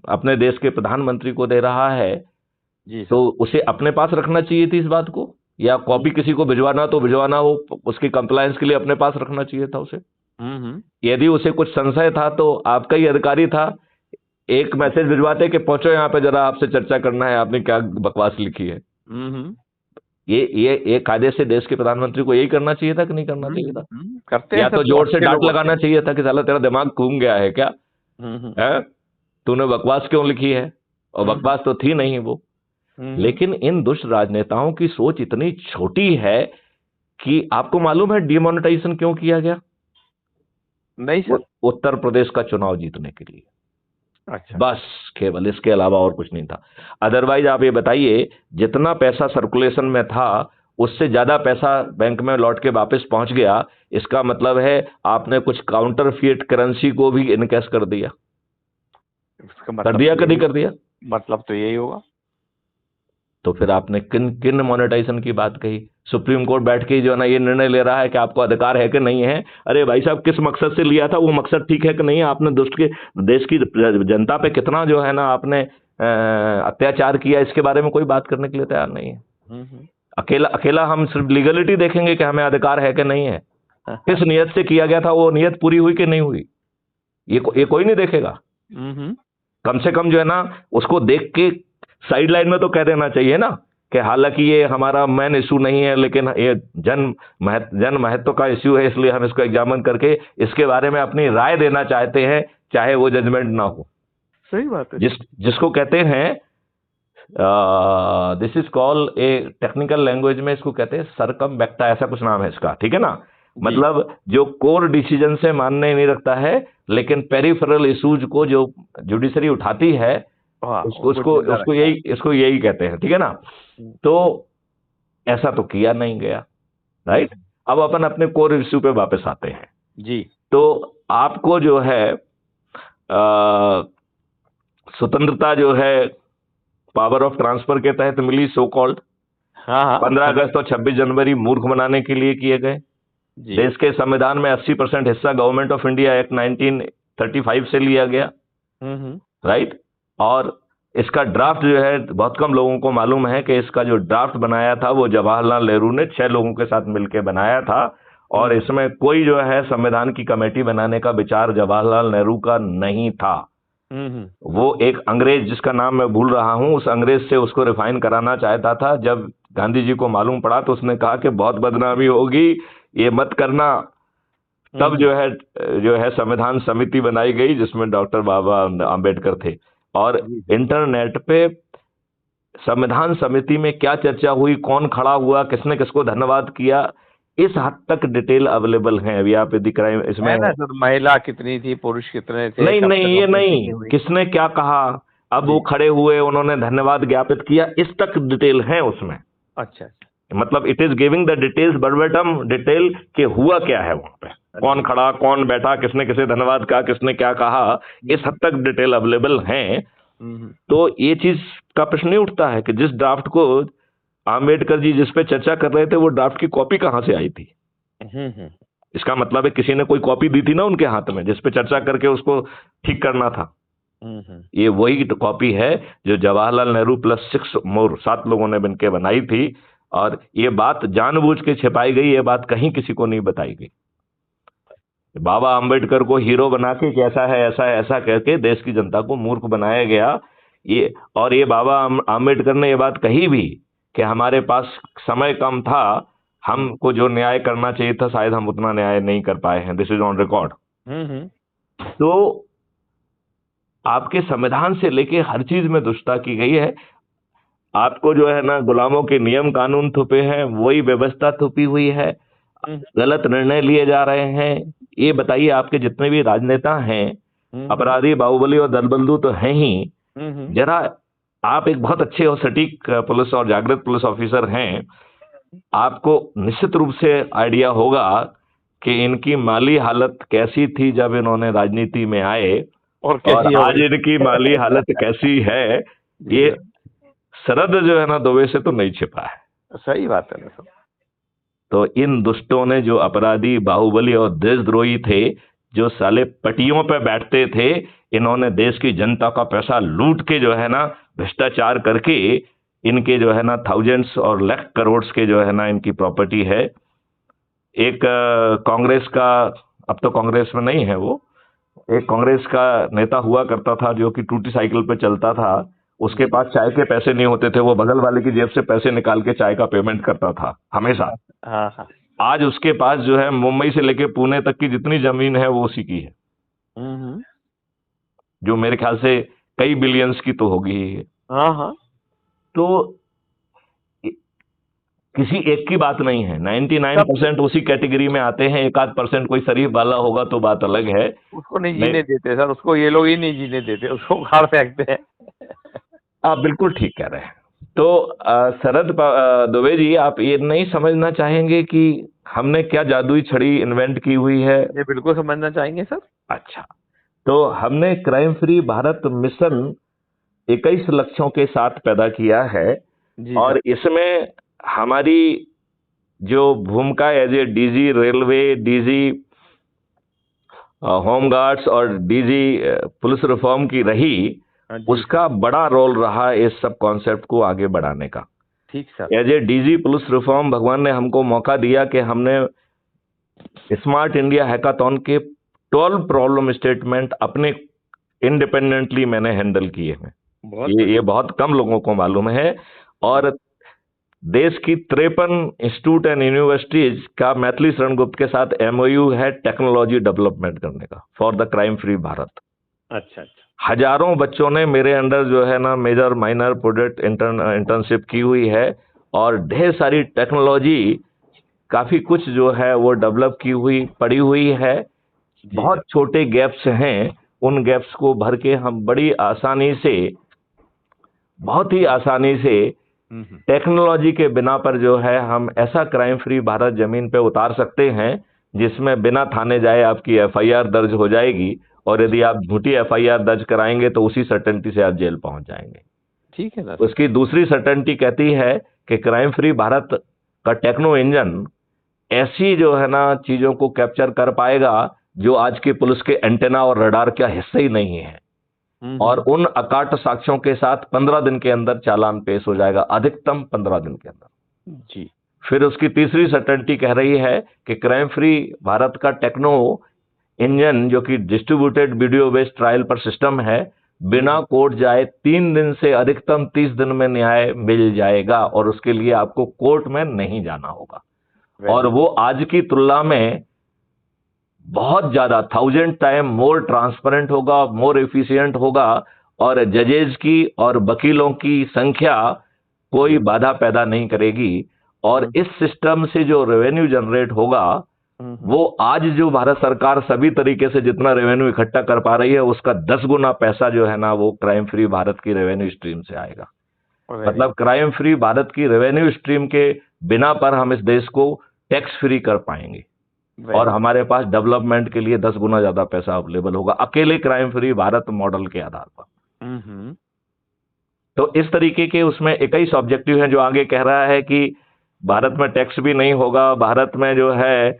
Speaker 1: अपने देश के प्रधानमंत्री को दे रहा है।
Speaker 2: जी,
Speaker 1: तो उसे अपने पास रखना चाहिए थी इस बात को, या कॉपी किसी को भिजवाना तो भिजवाना हो, उसकी कंप्लायंस के लिए अपने पास रखना चाहिए था उसे। यदि उसे कुछ संशय था तो आपका ही अधिकारी था, एक मैसेज भिजवाते कि पहुंचो यहाँ पे जरा आपसे चर्चा करना है, आपने क्या बकवास लिखी है। ये कायदे से देश के प्रधानमंत्री को यही करना चाहिए था कि नहीं करना चाहिए था?
Speaker 2: करते
Speaker 1: या तो जोर से डांट लगाना चाहिए था कि साला तेरा दिमाग घूम गया है क्या, है तूने बकवास क्यों लिखी है, और बकवास तो थी नहीं वो। लेकिन इन दुष्ट राजनेताओं की सोच इतनी छोटी है कि आपको मालूम है डिमोनेटाइजेशन क्यों किया गया?
Speaker 2: नहीं सर।
Speaker 1: उत्तर प्रदेश का चुनाव जीतने के लिए। अच्छा, बस केवल, इसके अलावा और कुछ नहीं था। अदरवाइज आप ये बताइए, जितना पैसा सर्कुलेशन में था उससे ज्यादा पैसा बैंक में लौट के वापस पहुंच गया। इसका मतलब है आपने कुछ काउंटरफिएट करेंसी को भी इनकैश कर दिया। कर दिया कि नहीं कर दिया?
Speaker 2: मतलब तो यही होगा।
Speaker 1: तो फिर आपने किन किन मोनेटाइजेशन की बात कही? सुप्रीम कोर्ट बैठ के जो है ना ये निर्णय ले रहा है कि आपको अधिकार है कि नहीं है। अरे भाई साहब, किस मकसद से लिया था, वो मकसद ठीक है कि नहीं? आपने देश की जनता पे कितना जो है ना आपने अत्याचार किया, इसके बारे में कोई बात करने के लिए तैयार नहीं है। अकेला हम सिर्फ लीगलिटी देखेंगे कि हमें अधिकार है कि नहीं है। किस नियत से किया गया था, वो नियत पूरी हुई कि नहीं हुई, ये कोई नहीं देखेगा। कम से कम जो है ना उसको देख के साइड लाइन में तो कह देना चाहिए ना कि हालांकि ये हमारा मेन इशू नहीं है, लेकिन ये जन महत्व का इश्यू है, इसलिए हम इसको एग्जामिन करके इसके बारे में अपनी राय देना चाहते हैं, चाहे वो जजमेंट ना हो।
Speaker 2: सही बात है।
Speaker 1: जिसको कहते हैं this is call A technical language में इसको कहते हैं सरकमबेक्टा, ऐसा कुछ नाम है इसका, ठीक है ना? मतलब जो कोर डिसीजन से मानने नहीं रखता है, लेकिन पेरिफेरल इश्यूज को जो जुडिशरी उठाती है उसको यही कहते हैं, ठीक है ना? तो ऐसा तो किया नहीं गया, राइट। अब अपन अपने कोर इश्यू पे वापस आते हैं
Speaker 2: जी।
Speaker 1: तो आपको जो है स्वतंत्रता जो है पावर ऑफ ट्रांसफर के तहत मिली, सो कॉल्ड। 15 अगस्त और 26 जनवरी मूर्ख बनाने के लिए किए गए। देश के संविधान में 80% हिस्सा गवर्नमेंट ऑफ इंडिया एक्ट 1935 से लिया गया, राइट। और इसका ड्राफ्ट जो है बहुत कम लोगों को मालूम है कि इसका जो ड्राफ्ट बनाया था वो जवाहरलाल नेहरू ने 6 लोगों के साथ मिलकर बनाया था, और इसमें कोई जो है संविधान की कमेटी बनाने का विचार जवाहरलाल नेहरू का नहीं था। वो एक अंग्रेज, जिसका नाम मैं भूल रहा हूं, उस अंग्रेज से उसको रिफाइन कराना चाहता था। जब गांधी जी को मालूम पड़ा तो उसने कहा कि बहुत बदनामी होगी, ये मत करना। तब जो है संविधान समिति बनाई गई जिसमें डॉक्टर बाबा आम्बेडकर थे। और इंटरनेट पे संविधान समिति में क्या चर्चा हुई, कौन खड़ा हुआ, किसने किसको धन्यवाद किया, इस हद तक डिटेल अवेलेबल है। अभी आप दिख रहे हैं इसमें
Speaker 2: महिला कितनी थी, पुरुष कितने थे।
Speaker 1: नहीं, ये नहीं किसने क्या कहा, अब वो खड़े हुए, उन्होंने धन्यवाद ज्ञापित किया, इस तक डिटेल है उसमें।
Speaker 2: अच्छा,
Speaker 1: मतलब it is giving the details, verbatim detail के हुआ क्या है वहां पे, कौन खड़ा, कौन बैठा, किसने किसे धन्यवाद कहा, किसने क्या कहा, इस हद तक डिटेल अवेलेबल है। तो ये चीज का प्रश्न नहीं उठता है कि जिस ड्राफ्ट को आम्बेडकर जी जिस पे चर्चा कर रहे थे वो ड्राफ्ट की कॉपी कहां से आई थी। इसका मतलब है किसी ने कोई कॉपी दी थी ना उनके हाथ में, जिस पे चर्चा करके उसको ठीक करना था। ये वही कॉपी है जो जवाहरलाल नेहरू प्लस 7 लोगों ने बनके बनाई थी। और ये बात जानबूझ के छिपाई गई, ये बात कहीं किसी को नहीं बताई गई। बाबा अंबेडकर को हीरो बना के कैसा है ऐसा है ऐसा करके देश की जनता को मूर्ख बनाया गया। ये बाबा अंबेडकर ने ये बात कही भी कि हमारे पास समय कम था, हमको जो न्याय करना चाहिए था शायद हम उतना न्याय नहीं कर पाए हैं, दिस इज ऑन रिकॉर्ड। तो आपके संविधान से लेके हर चीज में दुष्टता की गई है। आपको जो है ना गुलामों के नियम कानून थोपे हैं, वही व्यवस्था थोपी हुई है, गलत निर्णय लिए जा रहे हैं। ये बताइए, आपके जितने भी राजनेता हैं अपराधी, बाहुबली और दलबंधु तो हैं ही। जरा आप एक बहुत अच्छे और सटीक पुलिस और जागृत पुलिस ऑफिसर हैं, आपको निश्चित रूप से आइडिया होगा कि इनकी माली हालत कैसी थी जब इन्होंने राजनीति में आए और आज इनकी माली हालत कैसी है। ये शरद जो है ना दुबे से तो नहीं छिपा है।
Speaker 2: सही बात है ना।
Speaker 1: तो इन दुष्टों ने, जो अपराधी बाहुबली और देशद्रोही थे, जो साले पटियों पे बैठते थे, इन्होंने देश की जनता का पैसा लूट के जो है ना भ्रष्टाचार करके इनके जो है ना थाउजेंड्स और लाख करोड़ के जो है ना इनकी प्रॉपर्टी है। एक कांग्रेस का, अब तो कांग्रेस में नहीं है वो, एक कांग्रेस का नेता हुआ करता था जो कि टूटी साइकिल पे चलता था। उसके पास चाय के पैसे नहीं होते थे, वो बगल वाले की जेब से पैसे निकाल के चाय का पेमेंट करता था हमेशा। आज उसके पास जो है मुंबई से लेके पुणे तक की जितनी जमीन है वो उसी की है, जो मेरे ख्याल से कई बिलियंस की तो होगी ही। तो किसी एक की बात नहीं है, 99% उसी कैटेगरी में आते हैं। 1-8% कोई शरीफ वाला होगा तो बात अलग है।
Speaker 2: उसको नहीं जीने देते सर, उसको ये लोग ही नहीं जीने देते, उसको उखाड़ फेंकते हैं।
Speaker 1: आप बिल्कुल ठीक कह रहे हैं। तो शरद दुबे जी, आप ये नहीं समझना चाहेंगे कि हमने क्या जादुई छड़ी इन्वेंट की हुई है?
Speaker 2: ये बिल्कुल समझना चाहेंगे सर।
Speaker 1: अच्छा, तो हमने क्राइम फ्री भारत मिशन 21 लक्ष्यों के साथ पैदा किया है और इसमें हमारी जो भूमिका as a DG railway, DG home guards और डीजी पुलिस रिफॉर्म की रही, उसका बड़ा रोल रहा इस सब कॉन्सेप्ट को आगे बढ़ाने का।
Speaker 2: ठीक sir.
Speaker 1: As a DG police reform भगवान ने हमको मौका दिया कि हमने स्मार्ट इंडिया हैकाथॉन के 12 प्रॉब्लम स्टेटमेंट अपने इंडिपेंडेंटली मैंने हैंडल किए हैं। ये बहुत कम लोगों को मालूम है। और देश की 53 इंस्टीट्यूट एंड यूनिवर्सिटीज का मैथिली शरण गुप्त के साथ एमओयू है टेक्नोलॉजी डेवलपमेंट करने का for the crime free Bharat.
Speaker 2: अच्छा।
Speaker 1: हजारों बच्चों ने मेरे अंडर जो है ना मेजर माइनर प्रोजेक्ट इंटर्नशिप की हुई है और ढेर सारी टेक्नोलॉजी, काफी कुछ जो है वो डेवलप की हुई पड़ी हुई है। बहुत छोटे गैप्स हैं, उन गैप्स को भर के हम बड़ी आसानी से, बहुत ही आसानी से टेक्नोलॉजी के बिना पर जो है हम ऐसा क्राइम फ्री भारत जमीन पे उतार सकते हैं जिसमें बिना थाने जाए आपकी एफआईआर दर्ज हो जाएगी और यदि आप झूठी एफआईआर दर्ज कराएंगे तो उसी सर्टेनिटी से आप जेल पहुंच जाएंगे।
Speaker 2: ठीक है सर।
Speaker 1: उसकी दूसरी सर्टेनिटी कहती है कि क्राइम फ्री भारत का टेक्नो इंजन ऐसी जो है ना चीजों को कैप्चर कर पाएगा जो आज की पुलिस के एंटेना और रडार का हिस्सा ही नहीं है, और उन अकाट साक्ष्यों के साथ 15 दिन के अंदर चालान पेश हो जाएगा, अधिकतम 15 दिन के अंदर
Speaker 2: जी।
Speaker 1: फिर उसकी तीसरी सर्टेनिटी कह रही है कि क्राइम फ्री भारत का टेक्नो इंजन, जो कि डिस्ट्रीब्यूटेड वीडियो बेस्ड ट्रायल पर सिस्टम है, बिना कोर्ट जाए 3 दिन से अधिकतम 30 दिन में न्याय मिल जाएगा और उसके लिए आपको कोर्ट में नहीं जाना होगा। और वो आज की तुलना में बहुत ज्यादा 1000 टाइम मोर ट्रांसपेरेंट होगा, मोर एफिशिएंट होगा और जजेज की और वकीलों की संख्या कोई बाधा पैदा नहीं करेगी। और इस सिस्टम से जो रेवेन्यू जनरेट होगा वो आज जो भारत सरकार सभी तरीके से जितना रेवेन्यू इकट्ठा कर पा रही है उसका 10 गुना पैसा जो है ना वो क्राइम फ्री भारत की रेवेन्यू स्ट्रीम से आएगा। मतलब क्राइम फ्री भारत की रेवेन्यू स्ट्रीम के बिना पर हम इस देश को टैक्स फ्री कर पाएंगे और हमारे पास डेवलपमेंट के लिए 10 गुना ज्यादा पैसा अवेलेबल होगा अकेले क्राइम फ्री भारत मॉडल के आधार पर। तो इस तरीके के उसमें 21 ऑब्जेक्टिव हैं जो आगे कह रहा है कि भारत में टैक्स भी नहीं होगा, भारत में जो है,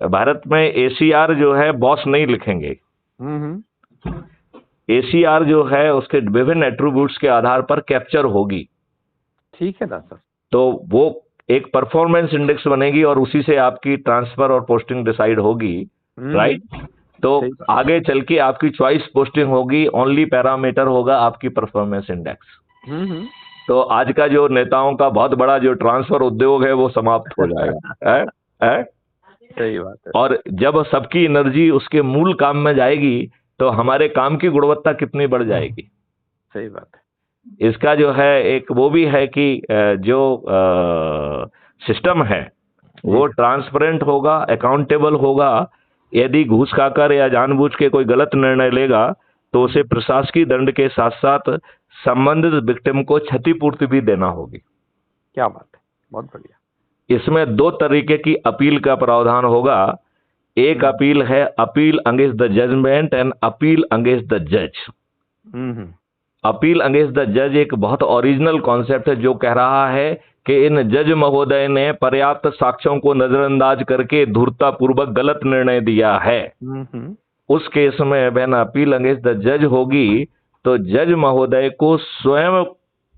Speaker 1: भारत में एसीआर जो है बॉस नहीं लिखेंगे। एसीआर जो है उसके विभिन्न एट्रीब्यूट्स के आधार पर कैप्चर होगी।
Speaker 2: ठीक है ना सर।
Speaker 1: तो वो एक परफॉर्मेंस इंडेक्स बनेगी और उसी से आपकी ट्रांसफर और पोस्टिंग डिसाइड होगी, राइट। तो आगे चल के आपकी चॉइस पोस्टिंग होगी, ओनली पैरामीटर होगा आपकी परफॉर्मेंस इंडेक्स। तो आज का जो नेताओं का बहुत बड़ा जो ट्रांसफर उद्योग है वो समाप्त हो जाएगा। है?
Speaker 2: सही बात है।
Speaker 1: और जब सबकी एनर्जी उसके मूल काम में जाएगी तो हमारे काम की गुणवत्ता कितनी बढ़ जाएगी।
Speaker 2: सही बात है।
Speaker 1: इसका जो है एक वो भी है कि जो सिस्टम है वो ट्रांसपेरेंट होगा, अकाउंटेबल होगा। यदि घूस खाकर या जानबूझ के कोई गलत निर्णय लेगा तो उसे प्रशासकीय दंड के साथ साथ संबंधित विक्टिम को क्षतिपूर्ति भी देना होगी।
Speaker 2: क्या बात है, बहुत बढ़िया।
Speaker 1: इसमें दो तरीके की अपील का प्रावधान होगा। एक अपील है appeal against the judgement and appeal against the जज। अपील अगेंस्ट द जज एक बहुत ओरिजिनल कॉन्सेप्ट है जो कह रहा है कि इन जज महोदय ने पर्याप्त साक्ष्यों को नजरअंदाज करके धूर्ततापूर्वक गलत निर्णय दिया है। उस केस में बहन अपील अगेंस्ट द जज होगी तो जज महोदय को स्वयं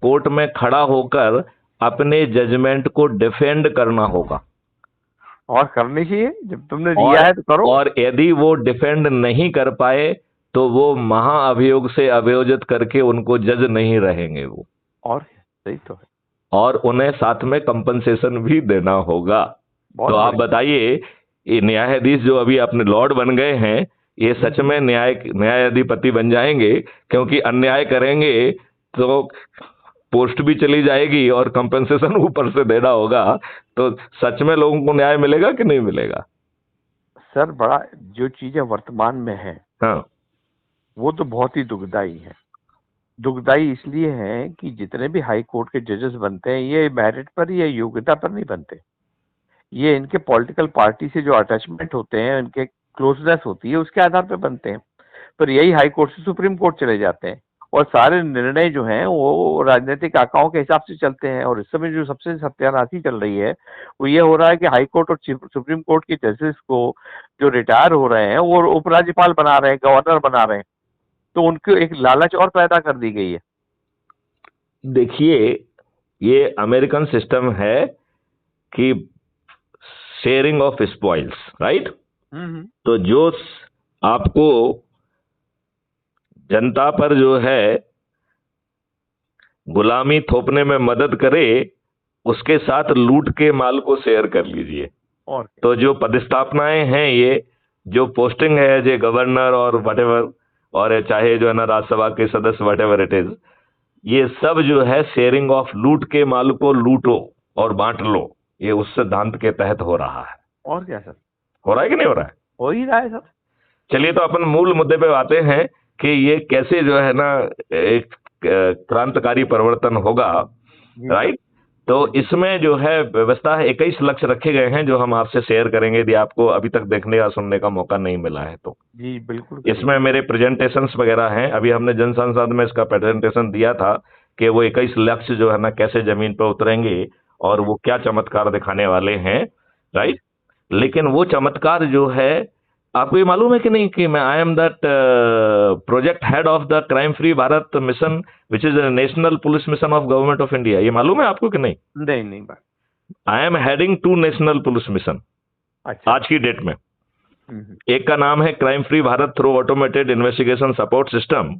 Speaker 1: कोर्ट में खड़ा होकर अपने जजमेंट को डिफेंड करना होगा।
Speaker 2: और करनी चाहिए, जब तुमने दिया है तो करो।
Speaker 1: और यदि वो डिफेंड नहीं कर पाए तो वो महाअभियोग से अभियोजित करके उनको जज नहीं रहेंगे वो।
Speaker 2: और सही तो है। और
Speaker 1: उन्हें साथ में कंपनसेशन भी देना होगा। तो आप बताइए, ये न्यायाधीश जो अभी अपने लॉर्ड बन गए हैं ये सच में न्यायाधिपति बन जाएंगे? क्योंकि अन्याय करेंगे तो पोस्ट भी चली जाएगी और कंपनसेशन ऊपर से देना होगा। तो सच में लोगों को न्याय मिलेगा कि नहीं मिलेगा?
Speaker 2: सर, बड़ा जो चीजें वर्तमान में है,
Speaker 1: हाँ,
Speaker 2: वो तो बहुत ही दुखदाई है। दुखदाई इसलिए है कि जितने भी हाई कोर्ट के जजेस बनते हैं ये मेरिट पर या योग्यता पर नहीं बनते। ये इनके पॉलिटिकल पार्टी से जो अटैचमेंट होते हैं, इनके क्लोजनेस होती है, उसके आधार पर बनते हैं। पर यही हाई कोर्ट से सुप्रीम कोर्ट चले जाते हैं और सारे निर्णय जो हैं वो राजनीतिक आकाओं के हिसाब से चलते हैं। और इस समय जो सबसे सत्यानाशी चल रही है वो ये हो रहा है कि हाई कोर्ट और सुप्रीम कोर्ट के जजेस को जो रिटायर हो रहे हैं वो उपराज्यपाल बना रहे हैं, गवर्नर बना रहे हैं। तो उनको एक लालच और पैदा कर दी गई है।
Speaker 1: देखिए, ये अमेरिकन सिस्टम है कि शेयरिंग ऑफ स्पॉइल्स, राइट? तो जो आपको जनता पर जो है गुलामी थोपने में मदद करे उसके साथ लूट के माल को शेयर कर लीजिए।
Speaker 2: और
Speaker 1: तो जो पदस्थापनाएं हैं, ये जो पोस्टिंग है जो गवर्नर और व्हाटएवर, और चाहे जो है ना राज्यसभा के सदस्य, व्हाटएवर इट इज, ये सब जो है शेयरिंग ऑफ, लूट के माल को लूटो और बांट लो, ये उस सिद्धांत के तहत हो रहा है।
Speaker 2: और क्या सर,
Speaker 1: हो रहा है कि नहीं हो रहा है?
Speaker 2: हो ही रहा है सर।
Speaker 1: चलिए, तो अपन मूल मुद्दे पे आते हैं कि ये कैसे जो है ना एक क्रांतिकारी परिवर्तन होगा, राइट? तो इसमें जो है व्यवस्था है, 21 लक्ष्य रखे गए हैं जो हम आपसे शेयर करेंगे यदि आपको अभी तक देखने या सुनने का मौका नहीं मिला है तो।
Speaker 2: जी बिल्कुल।
Speaker 1: इसमें मेरे प्रेजेंटेशंस वगैरह हैं, अभी हमने जन संसद में इसका प्रेजेंटेशन दिया था कि वो 21 लक्ष्य जो है ना कैसे जमीन पर उतरेंगे और वो क्या चमत्कार दिखाने वाले हैं, राइट? लेकिन वो चमत्कार जो है, आपको ये मालूम है कि नहीं कि मैं I am that project head of the crime free Bharat mission which is a national police mission of government of India. ये मालूम है आपको कि नहीं?
Speaker 2: नहीं बात।
Speaker 1: I am heading 2 national police mission आज की डेट में। एक का नाम है crime free Bharat through automated investigation support system,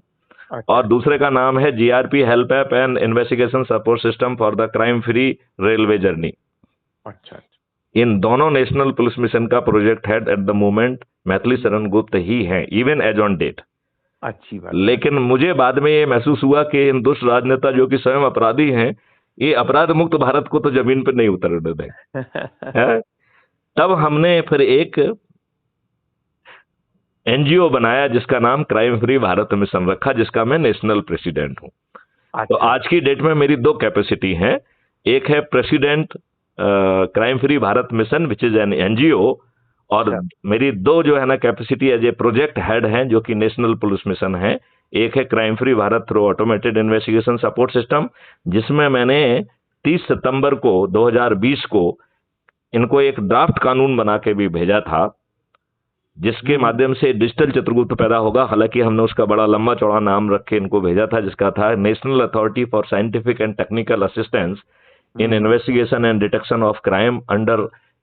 Speaker 1: और दूसरे का नाम है GRP help app and investigation support system for the crime free railway journey.
Speaker 2: अच्छा।
Speaker 1: इन दोनों नेशनल पुलिस मिशन का project head at the moment Maithili Sharan Gupt ही हैं, इवन एज ऑन डेट।
Speaker 2: अच्छी बात।
Speaker 1: लेकिन मुझे बाद में ये महसूस हुआ कि इन दुष्ट राजनेता जो कि स्वयं अपराधी हैं, ये अपराध मुक्त भारत को तो जमीन पर नहीं उतरने दें। तब हमने फिर एक एनजीओ बनाया जिसका नाम क्राइम फ्री भारत मिशन रखा, जिसका मैं नेशनल प्रेसिडेंट हूं। तो आज की डेट में मेरी 2 कैपेसिटी हैं। एक है president crime free Bharat mission which is an NGO, और मेरी 2 जो है ना capacity as a project head हैं जो कि नेशनल पुलिस मिशन है। एक है crime free Bharat through automated investigation support system, जिसमें मैंने 30 सितंबर को 2020 को इनको एक ड्राफ्ट कानून बना के भी भेजा था, जिसके माध्यम से डिजिटल चित्रगुप्त पैदा होगा। हालांकि हमने उसका बड़ा लंबा चौड़ा नाम रख के इनको भेजा था, जिसका था national authority for scientific and technical assistance in investigation and detection of crime under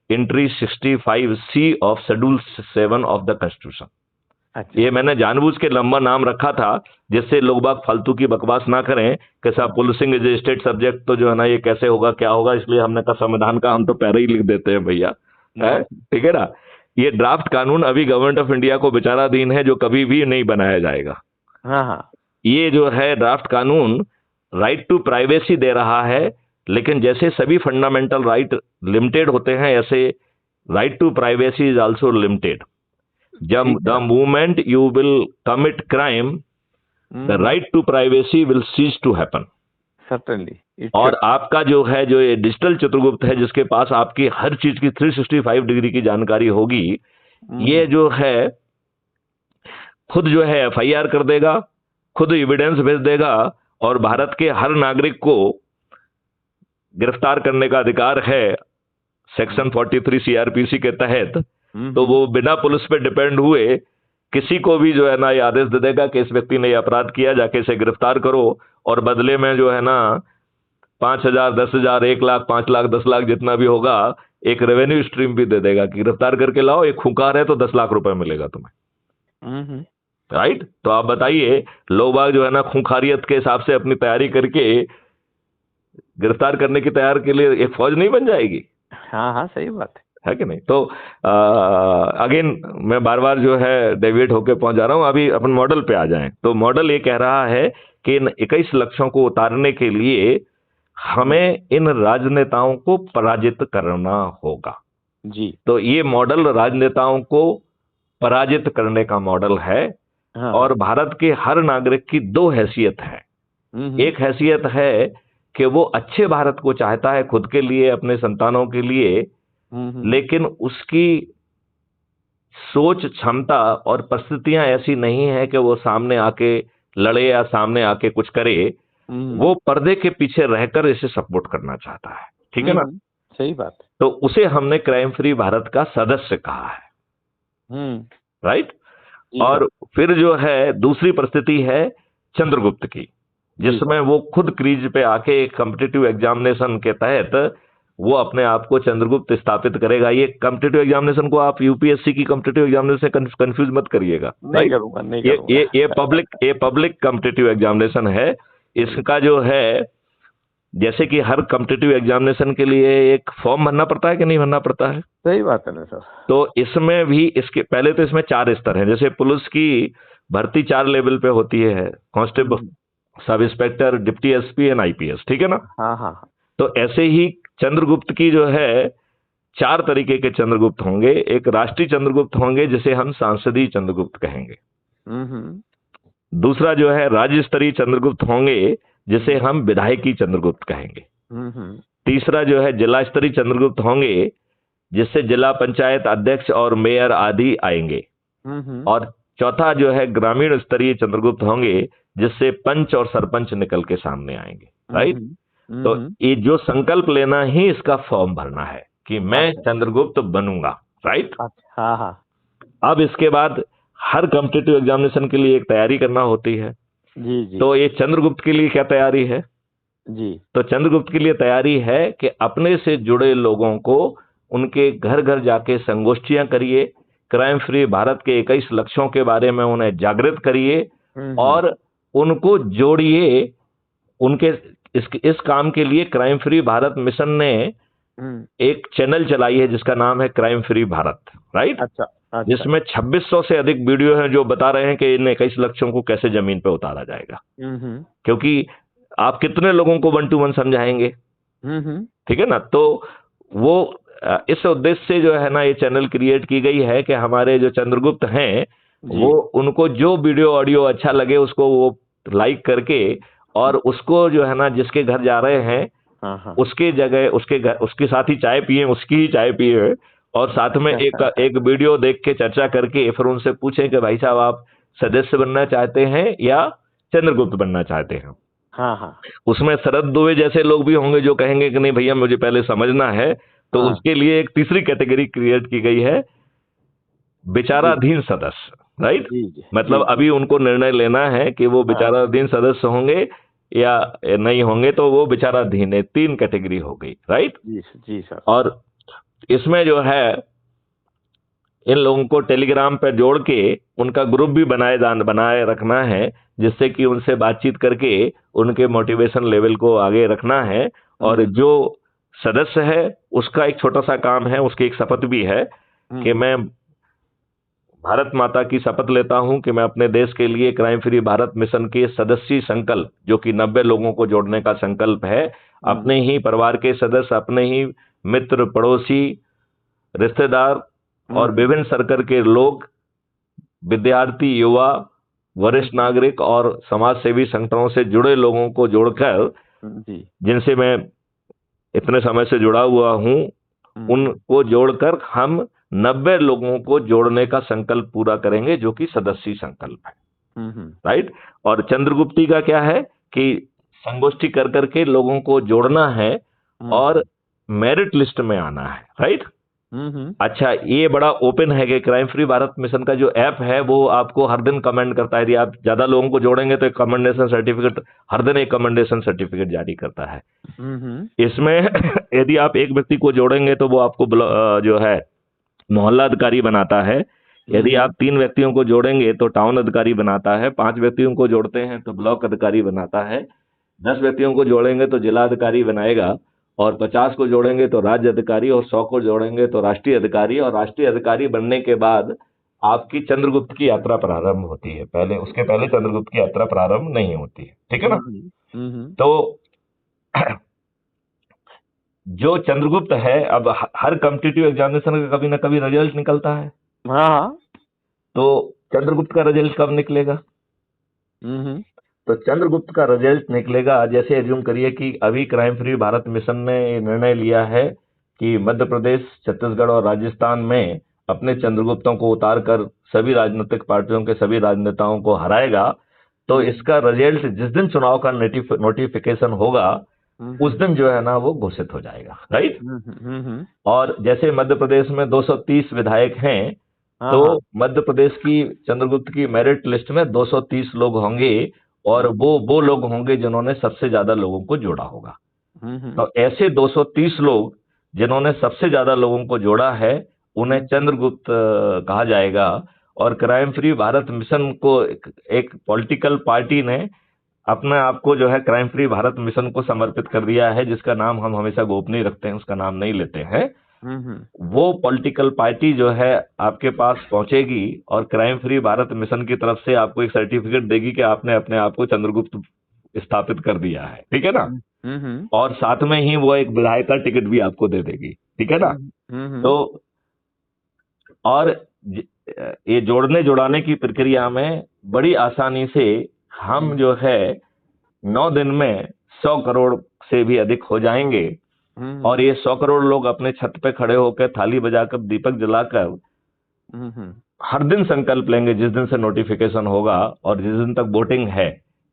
Speaker 1: entry 65C of schedule 7 of the constitution।
Speaker 2: अच्छा।
Speaker 1: ये मैंने जानबूझ के लंबा नाम रखा था जिससे लोग बाग फालतू की बकवास ना करें कि साहब policing is a state subject, तो जो है ना ये कैसे होगा क्या होगा, इसलिए हमने कहा संविधान का हम तो पैरा ही लिख देते हैं भैया, है ठीक है ना। ये ड्राफ्ट कानून अभी गवर्नमेंट ऑफ इंडिया को विचाराधीन है, जो कभी भी नहीं बनाया जाएगा।
Speaker 2: हाँ हाँ।
Speaker 1: ये जो है ड्राफ्ट कानून राइट टू प्राइवेसी दे रहा है, लेकिन जैसे सभी फंडामेंटल राइट लिमिटेड होते हैं, ऐसे right to privacy is also limited. जब the moment you will commit crime, the right to privacy will cease to happen.
Speaker 2: Certainly.
Speaker 1: और आपका जो है, जो ये डिजिटल चित्रगुप्त है, जिसके पास आपकी हर चीज की 365 डिग्री की जानकारी होगी, ये जो है खुद जो है FIR कर देगा, खुद एविडेंस भेज देगा, और भारत के हर नागरिक को गिरफ्तार करने का अधिकार है सेक्शन 43 CRPC के तहत। तो वो बिना पुलिस पे डिपेंड हुए किसी को भी जो है ना ये आदेश दे देगा कि इस व्यक्ति ने ये अपराध किया, जाके इसे गिरफ्तार करो, और बदले में जो है ना 5,000, 10,000, 1 लाख, 5 लाख, 10 लाख जितना भी होगा, एक रेवेन्यू स्ट्रीम भी दे देगा कि गिरफ्तार करके लाओ, एक खूंखार है तो 10 लाख रुपए मिलेगा तुम्हें। राइट। तो आप बताइए, लोग बाग जो है ना खूंखारियत के हिसाब से अपनी तैयारी करके गिरफ्तार करने की तैयार के लिए एक फौज नहीं बन जाएगी?
Speaker 2: हाँ हाँ, सही बात
Speaker 1: है कि नहीं। तो अगेन मैं बार बार जो है डेविएट होके पहुंच जा रहा हूं। अभी अपन मॉडल पे आ जाएं, तो मॉडल ये कह रहा है कि इन 21 लक्ष्यों को उतारने के लिए हमें इन राजनेताओं को पराजित करना होगा
Speaker 2: जी।
Speaker 1: तो ये मॉडल राजनेताओं को पराजित करने का मॉडल है।
Speaker 2: हाँ।
Speaker 1: और भारत के हर नागरिक की 2 हैसियत है। एक हैसियत है कि वो अच्छे भारत को चाहता है खुद के लिए, अपने संतानों के लिए, लेकिन उसकी सोच, क्षमता और परिस्थितियां ऐसी नहीं है कि वो सामने आके लड़े या सामने आके कुछ करे। वो पर्दे के पीछे रहकर इसे सपोर्ट करना चाहता है। ठीक है ना।
Speaker 2: सही बात।
Speaker 1: तो उसे हमने क्राइम फ्री भारत का सदस्य कहा है। राइट। और फिर जो है दूसरी परिस्थिति है चंद्रगुप्त की, जिसमें वो खुद क्रीज पे आके एक कॉम्पिटिटिव एग्जामिनेशन के तहत वो अपने आप को चंद्रगुप्त स्थापित करेगा। ये कॉम्पिटिटिव एग्जामिनेशन को आप यूपीएससी की कॉम्पिटिटिव एग्जामिनेशन से कंफ्यूज मत करिएगा।
Speaker 2: नहीं करूंगा, नहीं करूंगा।
Speaker 1: ये पब्लिक कॉम्पिटिटिव एग्जामिनेशन है। इसका जो है, जैसे कि हर कॉम्पिटिटिव एग्जामिनेशन के लिए एक फॉर्म भरना पड़ता है कि नहीं भरना पड़ता है?
Speaker 2: सही बात है ना सर।
Speaker 1: तो इसमें भी इसके पहले तो इसमें 4 स्तर हैं। जैसे पुलिस की भर्ती 4 लेवल पे होती है, constable, sub inspector, deputy SP and IPS. ठीक है ना।
Speaker 2: हाँ हाँ।
Speaker 1: तो ऐसे ही चंद्रगुप्त की जो है 4 तरीके के चंद्रगुप्त होंगे। एक राष्ट्रीय चंद्रगुप्त होंगे जिसे हम सांसदीय चंद्रगुप्त कहेंगे। दूसरा जो है राज्य स्तरीय चंद्रगुप्त होंगे जिसे हम विधायकी चंद्रगुप्त कहेंगे। तीसरा जो है जिला स्तरीय चंद्रगुप्त होंगे जिससे जिला पंचायत अध्यक्ष और मेयर आदि आएंगे। और चौथा जो है ग्रामीण स्तरीय चंद्रगुप्त होंगे जिससे पंच और सरपंच निकल के सामने आएंगे। राइट। तो ये जो संकल्प लेना ही इसका फॉर्म भरना है कि मैं चंद्रगुप्त बनूंगा। राइट।
Speaker 2: हाँ हाँ।
Speaker 1: अब इसके बाद हर कॉम्पिटिटिव एग्जामिनेशन के लिए एक तैयारी करना होती है।
Speaker 2: जी जी।
Speaker 1: तो ये चंद्रगुप्त के लिए क्या तैयारी है?
Speaker 2: जी।
Speaker 1: तो चंद्रगुप्त के लिए तैयारी है कि अपने से जुड़े लोगों को उनके घर घर जाके संगोष्ठियां करिए, क्राइम फ्री भारत के 21 लक्ष्यों के बारे में उन्हें जागृत करिए और उनको जोड़िए। उनके इस काम के लिए क्राइम फ्री भारत मिशन ने एक चैनल चलाई है जिसका नाम है क्राइम फ्री भारत। राइट।
Speaker 2: अच्छा।
Speaker 1: जिसमें 2600 से अधिक वीडियो हैं जो बता रहे हैं कि इन 21 लक्ष्यों को कैसे जमीन पे उतारा जाएगा। क्योंकि आप कितने लोगों को 1 to 1 समझाएंगे? ठीक है ना। तो वो इस उद्देश्य से जो है ना ये चैनल क्रिएट की गई है कि हमारे जो चंद्रगुप्त हैं वो उनको जो वीडियो ऑडियो अच्छा लगे उसको वो लाइक करके और उसको जो है ना जिसके घर जा रहे हैं उसके जगह उसके साथ ही चाय पिए, उसकी ही चाय पिए और साथ में एक वीडियो देख के चर्चा करके फिर उनसे पूछें कि भाई साहब आप सदस्य बनना चाहते हैं या चंद्रगुप्त बनना चाहते हैं।
Speaker 2: हाँ।
Speaker 1: उसमें शरद दुबे जैसे लोग भी होंगे जो कहेंगे कि नहीं भैया मुझे पहले समझना है। तो उसके लिए एक तीसरी कैटेगरी क्रिएट की गई है, विचाराधीन सदस्य। राइट। मतलब अभी उनको निर्णय लेना है कि वो विचाराधीन सदस्य होंगे या नहीं होंगे, तो वो विचाराधीन है। 3 कैटेगरी हो गई। राइट।
Speaker 2: जी सर।
Speaker 1: और इसमें जो है इन लोगों को टेलीग्राम पर जोड़ के उनका ग्रुप भी बनाए रखना है, जिससे कि उनसे बातचीत करके उनके मोटिवेशन लेवल को आगे रखना है। और जो सदस्य है उसका एक छोटा सा काम है, उसकी एक शपथ भी है कि मैं भारत माता की शपथ लेता हूं कि मैं अपने देश के लिए क्राइम फ्री भारत मिशन के सदस्य संकल्प, जो कि 90 लोगों को जोड़ने का संकल्प है, अपने ही परिवार के सदस्य, अपने ही मित्र, पड़ोसी, रिश्तेदार और विभिन्न सर्कल के लोग, विद्यार्थी, युवा, वरिष्ठ नागरिक और समाज सेवी संगठनों से जुड़े लोगों को जोड़कर, जिनसे मैं इतने समय से जुड़ा हुआ हूं, उनको जोड़कर हम 90 लोगों को जोड़ने का संकल्प पूरा करेंगे, जो कि सदस्य संकल्प है। राइट। और चंद्रगुप्ती का क्या है कि संगोष्ठी कर करके लोगों को जोड़ना है और मेरिट लिस्ट में आना है। राइट। अच्छा, ये बड़ा ओपन है कि क्राइम फ्री भारत मिशन का जो ऐप है वो आपको हर दिन कमेंट करता है। यदि आप ज्यादा लोगों को जोड़ेंगे तो एक कमेंडेशन सर्टिफिकेट, हर दिन एक कमेंडेशन सर्टिफिकेट जारी करता है। इसमें यदि आप एक व्यक्ति को जोड़ेंगे तो वो आपको जो है मोहल्ला अधिकारी बनाता है। यदि आप 3 व्यक्तियों को जोड़ेंगे तो टाउन अधिकारी बनाता है। 5 व्यक्तियों को जोड़ते हैं तो ब्लॉक अधिकारी बनाता है। 10 व्यक्तियों को जोड़ेंगे तो जिला अधिकारी बनाएगा, और 50 को जोड़ेंगे तो राज्य अधिकारी, और 100 को जोड़ेंगे तो राष्ट्रीय अधिकारी। और राष्ट्रीय अधिकारी बनने के बाद आपकी चंद्रगुप्त की यात्रा प्रारंभ होती है। पहले, उसके पहले चंद्रगुप्त की यात्रा प्रारंभ नहीं होती है। ठीक है ना। तो जो चंद्रगुप्त है, अब हर कॉम्पिटिटिव एग्जामिनेशन का कभी ना कभी रिजल्ट निकलता है।
Speaker 2: हाँ।
Speaker 1: तो चंद्रगुप्त का रिजल्ट कब निकलेगा? तो चंद्रगुप्त का रिजल्ट निकलेगा, जैसे एज्यूम करिए कि अभी क्राइम फ्री भारत मिशन ने निर्णय लिया है कि मध्य प्रदेश, छत्तीसगढ़ और राजस्थान में अपने चंद्रगुप्तों को उतार कर सभी राजनीतिक पार्टियों के सभी राजनेताओं को हराएगा। तो इसका रिजल्ट जिस दिन चुनाव का नोटिफिकेशन होगा उस दिन जो है ना वो घोषित हो जाएगा। राइट। और जैसे मध्य प्रदेश में 230 विधायक हैं, तो मध्य प्रदेश की चंद्रगुप्त की मेरिट लिस्ट में 230 लोग होंगे, और वो लोग होंगे जिन्होंने सबसे ज्यादा लोगों को जोड़ा होगा। तो ऐसे 230 लोग जिन्होंने सबसे ज्यादा लोगों को जोड़ा है उन्हें चंद्रगुप्त कहा जाएगा। और क्राइम फ्री भारत मिशन को एक पॉलिटिकल पार्टी ने अपने आप को जो है क्राइम फ्री भारत मिशन को समर्पित कर दिया है, जिसका नाम हम हमेशा गोपनीय रखते हैं, उसका नाम नहीं लेते हैं। वो पॉलिटिकल पार्टी जो है आपके पास पहुंचेगी और क्राइम फ्री भारत मिशन की तरफ से आपको एक सर्टिफिकेट देगी कि आपने अपने आप को चंद्रगुप्त स्थापित कर दिया है। ठीक है ना। और साथ में ही वो एक विधायक का टिकट भी आपको दे देगी। ठीक है ना। तो और ये जोड़ने जुड़ाने की प्रक्रिया में बड़ी आसानी से हम जो है 9 दिन में 100 करोड़ से भी अधिक हो जाएंगे। और ये 100 करोड़ लोग अपने छत पे खड़े होकर थाली बजाकर दीपक जलाकर हर दिन संकल्प लेंगे, जिस दिन से नोटिफिकेशन होगा और जिस दिन तक वोटिंग है,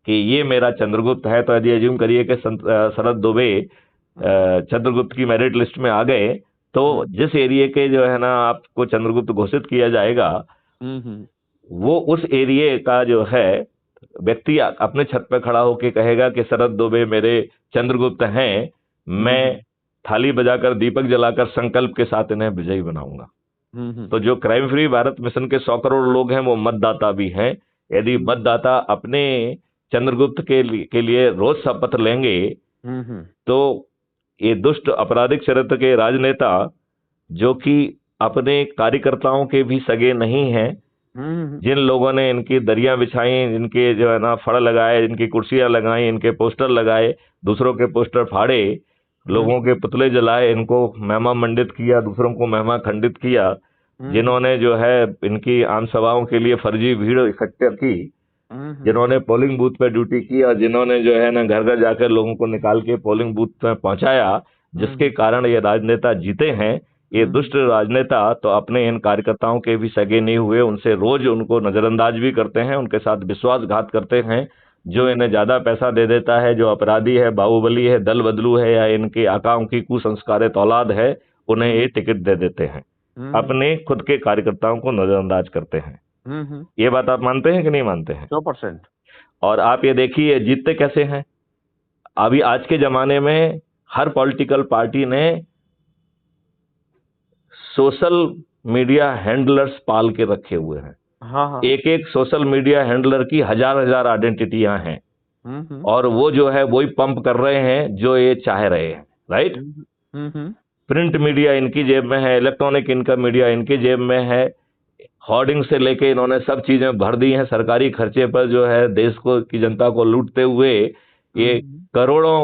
Speaker 1: कि ये मेरा चंद्रगुप्त है। तो यदि एज्यूम करिए कि शरद दुबे चंद्रगुप्त की मेरिट लिस्ट में आ गए, तो जिस एरिया के जो है ना आपको चंद्रगुप्त घोषित किया जाएगा, वो उस एरिया का जो है व्यक्ति अपने छत पे खड़ा होकर कहेगा कि शरद दुबे मेरे चंद्रगुप्त हैं, मैं थाली बजाकर दीपक जलाकर संकल्प के साथ इन्हें विजयी बनाऊंगा। तो जो क्राइम फ्री भारत मिशन के 100 करोड़ लोग हैं वो मतदाता भी हैं। यदि मतदाता अपने चंद्रगुप्त के लिए रोज शपथ लेंगे, तो ये दुष्ट आपराधिक चरित्र के राजनेता, जो कि अपने कार्यकर्ताओं के भी सगे नहीं हैं, जिन लोगों ने इनकी दरियां बिछाई, जिनके जो है ना फड़ लगाए, जिनकी कुर्सियां लगाई, इनके पोस्टर लगाए, दूसरों के पोस्टर फाड़े, लोगों के पुतले जलाए, इनको महिमा मंडित किया, दूसरों को महिमा खंडित किया, जिन्होंने जो है इनकी आम सभाओं के लिए फर्जी भीड़ इकट्ठा की, जिन्होंने पोलिंग बूथ पे ड्यूटी की, और जिन्होंने जो है ना घर घर जाकर लोगों को निकाल के पोलिंग बूथ पे पहुंचाया, जिसके कारण ये राजनेता जीते हैं। ये दुष्ट राजनेता तो अपने इन कार्यकर्ताओं के भी सगे नहीं हुए, उनसे रोज उनको नजरअंदाज भी करते हैं, उनके साथ विश्वासघात करते हैं। जो इन्हें ज्यादा पैसा दे देता है, जो अपराधी है, बाहुबली है, दल बदलू है, या इनके आकाओं की कुसंस्कारित औलाद है, उन्हें ये टिकट दे देते हैं, अपने खुद के कार्यकर्ताओं को नजरअंदाज करते हैं। ये बात आप मानते हैं कि नहीं मानते हैं?
Speaker 2: 100%।
Speaker 1: और आप ये देखिए जीतते कैसे हैं। अभी आज के जमाने में हर पॉलिटिकल पार्टी ने सोशल मीडिया हैंडलर्स पाल के रखे हुए हैं।
Speaker 2: हाँ।
Speaker 1: एक एक सोशल मीडिया हैंडलर की हजार हजार आइडेंटिटियां हैं, और वो जो है वही पंप कर रहे हैं जो ये चाह रहे हैं, राइट। प्रिंट मीडिया इनकी जेब में है, इलेक्ट्रॉनिक इनका मीडिया इनकी जेब में है, होर्डिंग से लेके इन्होंने सब चीजें भर दी हैं, सरकारी खर्चे पर जो है देश को की जनता को लूटते हुए ये करोड़ों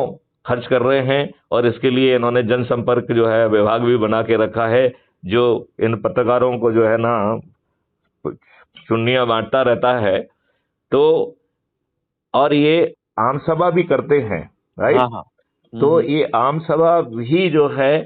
Speaker 1: खर्च कर रहे हैं, और इसके लिए इन्होंने जनसंपर्क जो है विभाग भी बना के रखा है, जो इन पत्रकारों को जो है ना चुन्नियां बांटता रहता है। तो और ये आम सभा भी करते हैं, राइट।
Speaker 2: हाँ।
Speaker 1: तो ये आम सभा भी जो है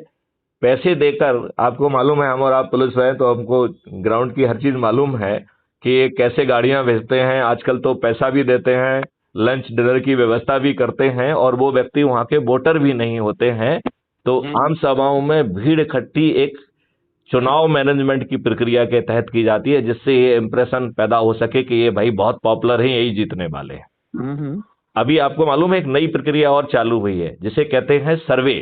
Speaker 1: पैसे देकर, आपको मालूम है, हम और आप पुलिस हैं तो हमको ग्राउंड की हर चीज मालूम है कि ये कैसे गाड़ियां भेजते हैं। आजकल तो पैसा भी देते हैं, लंच डिनर की व्यवस्था भी करते हैं, और वो व्यक्ति वहां के वोटर भी नहीं होते हैं। तो आम सभाओं में भीड़ इकट्ठी एक चुनाव मैनेजमेंट की प्रक्रिया के तहत की जाती है, जिससे ये इंप्रेशन पैदा हो सके कि ये भाई बहुत पॉपुलर है, यही जीतने वाले हैं। अभी आपको मालूम है एक नई प्रक्रिया और चालू हुई है जिसे कहते हैं सर्वे।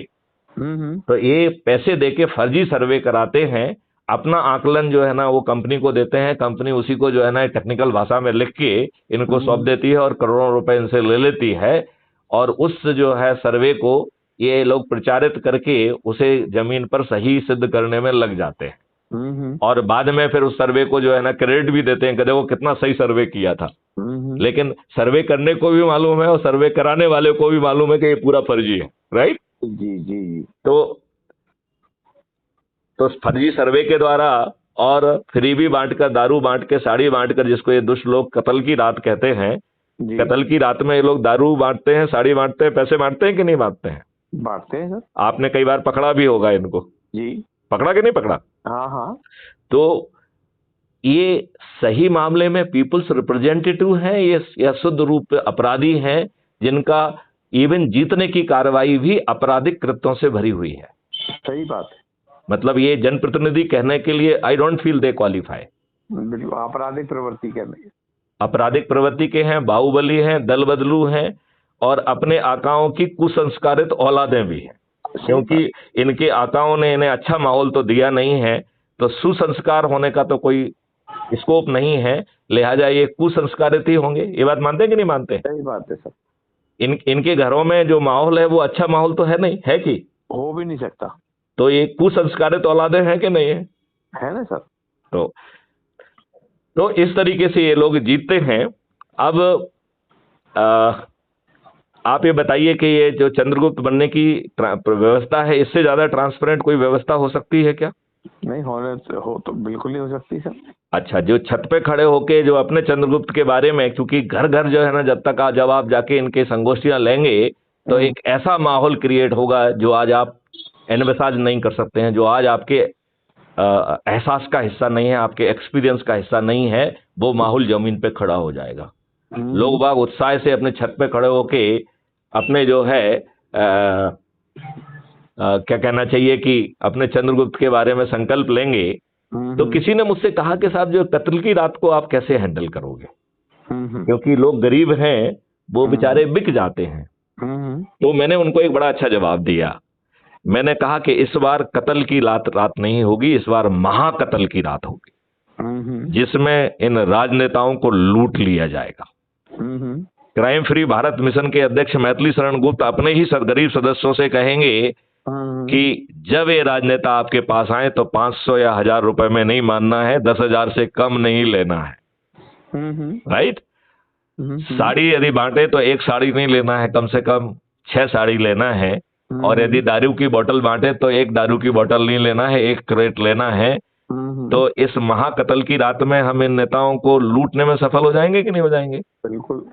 Speaker 1: तो ये पैसे देके फर्जी सर्वे कराते हैं, अपना आकलन जो है ना वो कंपनी को देते हैं, कंपनी उसी को जो है ना टेक्निकल भाषा में लिख के इनको सौंप देती है और करोड़ों रुपए इनसे ले लेती है, और उस जो है सर्वे को ये लोग प्रचारित करके उसे जमीन पर सही सिद्ध करने में लग जाते हैं, और बाद में फिर उस सर्वे को जो है ना क्रेडिट भी देते हैं कि देखो कितना सही सर्वे किया था। लेकिन सर्वे करने को भी मालूम है और सर्वे कराने वाले को भी मालूम है कि ये पूरा फर्जी है, राइट।
Speaker 2: जी।
Speaker 1: तो फर्जी सर्वे के द्वारा और फ्रीबी बांटकर, दारू बांट के, साड़ी बांटकर, जिसको ये दुष्ट लोग कत्ल की रात कहते हैं, कत्ल की रात में ये लोग दारू बांटते हैं, साड़ी बांटते हैं, पैसे बांटते हैं कि नहीं बांटते हैं?
Speaker 2: बांटते हैं सर।
Speaker 1: आपने कई बार पकड़ा भी होगा इनको
Speaker 2: जी।
Speaker 1: पकड़ा कि नहीं पकड़ा?
Speaker 2: हाँ।
Speaker 1: तो ये सही मामले में पीपुल्स रिप्रेजेंटेटिव हैं ये, या शुद्ध रूप अपराधी हैं जिनका इवन जीतने की कार्रवाई भी आपराधिक कृत्यों से भरी हुई है?
Speaker 2: सही बात है।
Speaker 1: मतलब ये जनप्रतिनिधि कहने के लिए I don't feel they qualify.
Speaker 2: बिल्कुल आपराधिक प्रवृत्ति करने,
Speaker 1: आपराधिक प्रवृत्ति के हैं, बाहुबली हैं, दल बदलू हैं, और अपने आकाओं की कुसंस्कारित औलादें भी हैं, क्योंकि इनके आकाओं ने इन्हें अच्छा माहौल तो दिया नहीं है, तो सुसंस्कार होने का तो कोई स्कोप नहीं है, लिहाजा ये कुसंस्कारित ही होंगे। ये बात मानते हैं कि नहीं मानते?
Speaker 2: सही बात है सर।
Speaker 1: इनके घरों में जो माहौल है वो अच्छा माहौल तो है नहीं, है कि
Speaker 2: हो भी नहीं सकता।
Speaker 1: तो ये कुसंस्कारित औलादें हैं कि नहीं है
Speaker 2: ना सर।
Speaker 1: तो इस तरीके से ये लोग जीतते हैं। अब आप ये बताइए कि ये जो चंद्रगुप्त बनने की व्यवस्था है, इससे ज्यादा ट्रांसपेरेंट कोई व्यवस्था हो सकती है क्या?
Speaker 2: नहीं हो तो बिल्कुल नहीं हो सकती सर।
Speaker 1: अच्छा, जो छत पे खड़े होके जो अपने चंद्रगुप्त के बारे में, क्योंकि घर घर जो है ना जब आप जाके इनके संगोष्ठियां लेंगे तो एक ऐसा माहौल क्रिएट होगा जो आज आप एनविसाज नहीं कर सकते हैं, जो आज आपके एहसास का हिस्सा नहीं है, आपके एक्सपीरियंस का हिस्सा नहीं है, वो माहौल जमीन पे खड़ा हो जाएगा। लोग बाग उत्साह से अपने छत पे खड़े होके अपने जो है क्या कहना चाहिए कि अपने चंद्रगुप्त के बारे में संकल्प लेंगे। तो किसी ने मुझसे कहा कि साहब जो कत्ल की रात को आप कैसे हैंडल करोगे, क्योंकि लोग गरीब हैं, वो बेचारे बिक जाते हैं। तो मैंने उनको एक बड़ा अच्छा जवाब दिया। मैंने कहा कि इस बार कत्ल की रात नहीं होगी, इस बार महाकत्ल की रात होगी, जिसमें इन राजनेताओं को लूट लिया जाएगा। क्राइम फ्री भारत मिशन के अध्यक्ष मैथिली शरण गुप्त अपने ही गरीब सदस्यों से कहेंगे कि जब ये राजनेता आपके पास आए तो 500 या 1000 रुपए में नहीं मानना है, 10,000 से कम नहीं लेना है, राइट। साड़ी यदि बांटे तो एक साड़ी नहीं लेना है, कम से कम 6 साड़ी लेना है, और यदि दारू की बोतल बांटे तो एक दारू की बोतल नहीं लेना है, एक क्रेट लेना है। तो इस महाकत्ल की रात में हम इन नेताओं को लूटने में सफल हो जाएंगे कि नहीं हो जाएंगे?
Speaker 2: बिल्कुल।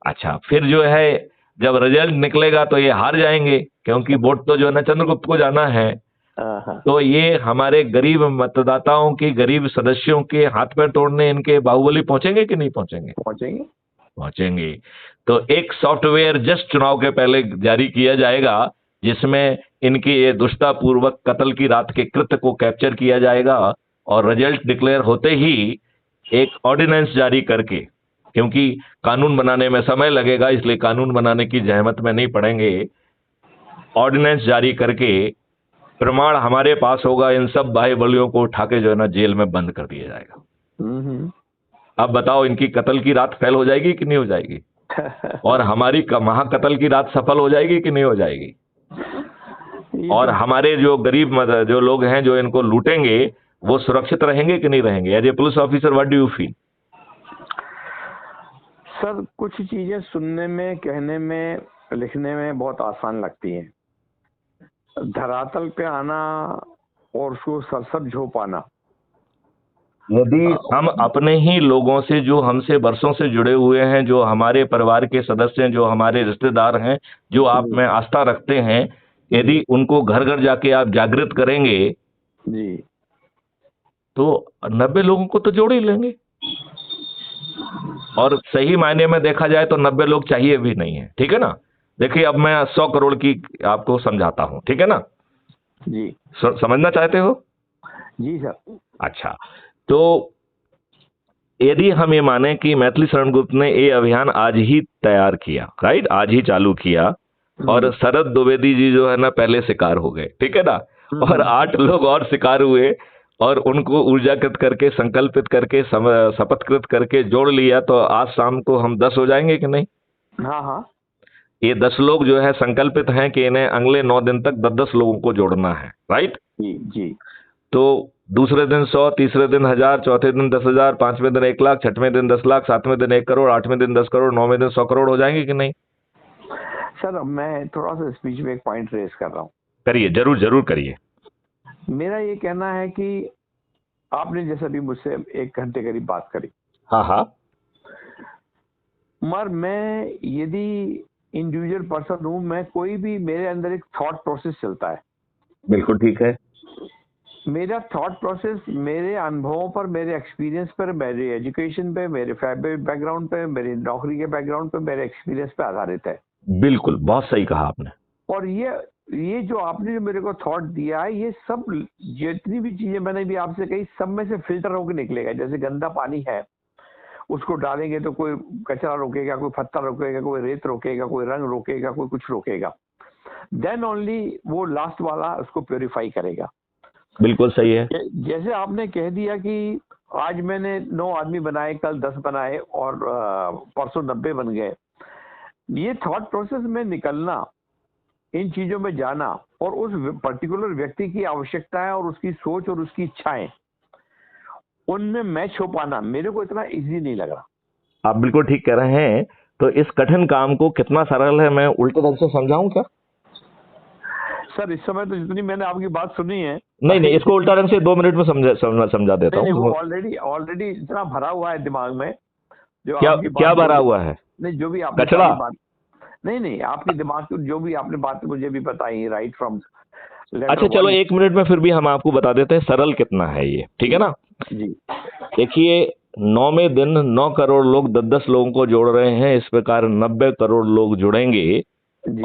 Speaker 1: अच्छा, फिर जो है जब रिजल्ट निकलेगा तो ये हार जाएंगे, क्योंकि वोट तो जो है ना चंद्रगुप्त को जाना है। तो ये हमारे गरीब मतदाताओं की, गरीब सदस्यों के हाथ पैर तोड़ने इनके बाहुबली पहुंचेंगे कि नहीं पहुंचेंगे? पहुंचेंगे। तो एक सॉफ्टवेयर जस्ट चुनाव के पहले जारी किया जाएगा, जिसमें इनकी ये दुष्टतापूर्वक कत्ल की रात के कृत्य को कैप्चर किया जाएगा, और रिजल्ट डिक्लेयर होते ही एक ऑर्डिनेंस जारी करके, क्योंकि कानून बनाने में समय लगेगा इसलिए कानून बनाने की जहमत में नहीं पड़ेंगे, ऑर्डिनेंस जारी करके प्रमाण हमारे पास होगा, इन सब भाई बलियों को उठा के जो है ना जेल में बंद कर दिया जाएगा। अब बताओ इनकी कत्ल की रात फेल हो जाएगी कि नहीं हो जाएगी? और हमारी महाकत्ल की रात सफल हो जाएगी कि नहीं हो जाएगी? और हमारे जो गरीब जो लोग हैं जो इनको लूटेंगे वो सुरक्षित रहेंगे कि नहीं रहेंगे? As a police officer what do you feel?
Speaker 2: Sir कुछ चीजें सुनने में, कहने में, लिखने में बहुत आसान लगती हैं, धरातल पे आना और उसको सरसब झोंक पाना,
Speaker 1: यदि हम अपने ही लोगों से जो हमसे बरसों से जुड़े हुए हैं, जो हमारे परिवार के सदस्य हैं, जो हमारे रिश्तेदार हैं, जो आप में आस्था रखते हैं, यदि उनको घर घर जाके आप जागृत करेंगे
Speaker 2: जी
Speaker 1: तो 90 लोगों को तो जोड़ ही लेंगे। और सही मायने में देखा जाए तो 90 लोग चाहिए भी नहीं है, ठीक है ना? देखिए अब मैं 100 करोड़ की आपको समझाता हूं, ठीक है ना
Speaker 2: जी?
Speaker 1: समझना चाहते हो?
Speaker 2: जी सर।
Speaker 1: अच्छा, तो यदि हम ये माने कि मैथिली शरण गुप्त ने ये अभियान आज ही तैयार किया, राइट, आज ही चालू किया, और शरद द्विवेदी जी जो है ना पहले शिकार हो गए, ठीक है ना, और 8 लोग और शिकार हुए और उनको ऊर्जाकृत करके, संकल्पित करके, शपथकृत करके जोड़ लिया, तो आज शाम को हम 10 हो जाएंगे कि नहीं?
Speaker 2: हाँ हाँ।
Speaker 1: ये 10 लोग जो है संकल्पित हैं कि इन्हें अगले 9 दिन तक 10-10 लोगों को जोड़ना है, राइट?
Speaker 2: जी जी।
Speaker 1: तो दूसरे दिन 100, तीसरे दिन 1000, चौथे दिन 10,000, 5वें दिन 1 लाख, 6वें दिन 10 लाख, 7वें दिन 1 करोड़, 8वें दिन 10 करोड़, 9वें दिन 100 करोड़ हो जाएंगे कि नहीं?
Speaker 2: सर मैं थोड़ा सा स्पीच में एक पॉइंट रेस कर रहा हूँ।
Speaker 1: करिए, जरूर जरूर करिए।
Speaker 2: मेरा ये कहना है कि आपने जैसे अभी मुझसे 1 घंटे करीब बात करी,
Speaker 1: हाँ हाँ,
Speaker 2: मगर मैं यदि इंडिविजुअल पर्सन हूँ, मैं कोई भी, मेरे अंदर एक थॉट प्रोसेस चलता है।
Speaker 1: बिल्कुल ठीक है।
Speaker 2: मेरा थॉट प्रोसेस मेरे अनुभवों पर, मेरे एक्सपीरियंस पर, मेरे एजुकेशन पे, मेरे फैमिली बैकग्राउंड पे, मेरी नौकरी के बैकग्राउंड पे, मेरे एक्सपीरियंस पे आधारित है।
Speaker 1: बिल्कुल, बहुत सही कहा आपने।
Speaker 2: और ये जो आपने जो मेरे को थॉट दिया है, ये सब जितनी भी चीजें मैंने भी आपसे कही, सब में से फिल्टर होकर निकलेगा। जैसे गंदा पानी है, उसको डालेंगे तो कोई कचरा रोकेगा, कोई पत्थर रोकेगा, कोई रेत रोकेगा, कोई रंग रोकेगा, कोई कुछ रोकेगा, देन ओनली वो लास्ट वाला उसको प्योरीफाई करेगा। बिल्कुल सही है। जैसे आपने कह दिया कि आज मैंने 9 आदमी बनाए, कल 10 बनाए और परसों 90 बन गए। ये थॉट प्रोसेस में निकलना, इन चीजों में जाना और उस पर्टिकुलर व्यक्ति की आवश्यकताएं और उसकी सोच और उसकी इच्छाएं, उनमें मैच हो पाना मेरे को इतना इजी नहीं लग रहा।
Speaker 1: आप बिल्कुल ठीक कह रहे हैं। तो इस कठिन काम को कितना सरल है, मैं उल्टे ढंग से समझाऊं क्या?
Speaker 2: सर इस समय तो जितनी मैंने आपकी बात सुनी है,
Speaker 1: नहीं, इसको उल्टा ढंग से 2 मिनट में समझा देता हूँ।
Speaker 2: वो ऑलरेडी इतना भरा हुआ है दिमाग में। जो
Speaker 1: क्या भरा हुआ है?
Speaker 2: नहीं, जो भी आपने बात, नहीं आपके दिमाग की जो भी आपने बात मुझे भी बताई, राइट फ्रॉम।
Speaker 1: अच्छा चलो 1 मिनट में फिर भी हम आपको बता देते हैं सरल कितना है ये, ठीक है ना
Speaker 2: जी?
Speaker 1: देखिए, 9वें दिन 9 करोड़ लोग 10-10 लोगों को जोड़ रहे हैं, इस प्रकार 90 करोड़ लोग जुड़ेंगे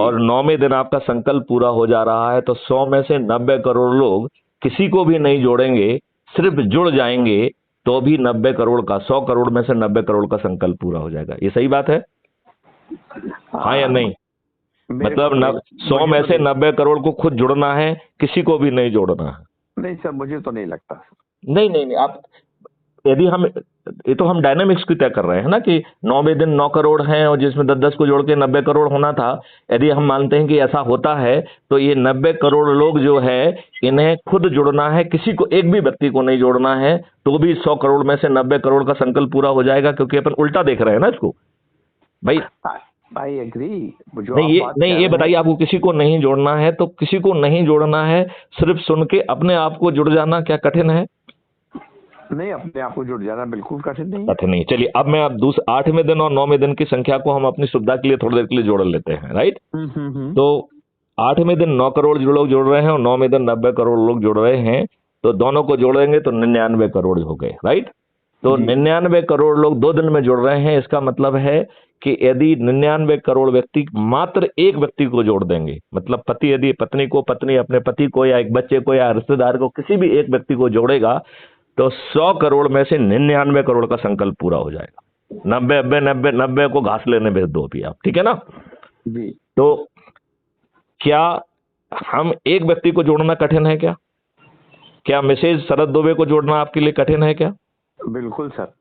Speaker 1: और 9वें दिन आपका संकल्प पूरा हो जा रहा है। तो 100 में से 90 करोड़ लोग किसी को भी नहीं जोड़ेंगे, सिर्फ जुड़ जाएंगे, तो भी 90 करोड़ का, 100 करोड़ में से 90 करोड़ का संकल्प पूरा हो जाएगा। ये सही बात है, हाँ या नहीं? मतलब 100 में से 90 करोड़ को खुद जुड़ना है, किसी को भी नहीं जोड़ना है।
Speaker 2: नहीं सर, मुझे तो नहीं लगता।
Speaker 1: नहीं, आप यदि हम, ये तो हम डायनामिक्स की तय कर रहे हैं ना कि 9वें दिन 9 करोड़ हैं और जिसमें 10-10 को जोड़ के 90 करोड़ होना था। यदि हम मानते हैं कि ऐसा होता है तो ये 90 करोड़ लोग जो है इन्हें खुद जुड़ना है, किसी को, एक भी व्यक्ति को नहीं जोड़ना है, तो भी 100 करोड़ में से 90 करोड़ का संकल्प पूरा हो जाएगा। क्योंकि अपन उल्टा देख रहे हैं ना इसको भाई।
Speaker 2: I agree.
Speaker 1: नहीं, ये बताइए, आपको किसी को नहीं जोड़ना है तो किसी को नहीं जोड़ना है, सिर्फ सुन के अपने आप को जुड़ जाना क्या कठिन है?
Speaker 2: नहीं, अपने आप को जुड़ जाना बिल्कुल कठिन नहीं।
Speaker 1: कठिन नहीं। चलिए अब मैं आप 8वें दिन और 9वें दिन की संख्या को हम अपनी सुविधा के लिए थोड़ी देर के लिए जोड़ लेते हैं, राइट? तो 8वें दिन 9 करोड़ लोग जुड़ रहे हैं और 9वें दिन 90 करोड़ लोग जुड़ रहे हैं, तो दोनों को जोड़ेंगे तो 99 करोड़ हो गए, राइट? तो 99 करोड़ लोग 2 दिन में जुड़ रहे हैं। इसका मतलब है कि यदि 99 करोड़ व्यक्ति मात्र एक व्यक्ति को जोड़ देंगे, मतलब पति यदि पत्नी को, पत्नी अपने पति को, या एक बच्चे को, या रिश्तेदार को, किसी भी एक व्यक्ति को जोड़ेगा, तो 100 करोड़ में से 99 करोड़ का संकल्प पूरा हो जाएगा। 90 को घास लेने भेज दो अभी आप, ठीक है ना जी? तो क्या हम एक व्यक्ति को जोड़ना कठिन है क्या? क्या मिसेज शरद दुबे को जोड़ना आपके लिए कठिन है क्या?
Speaker 2: बिल्कुल सर।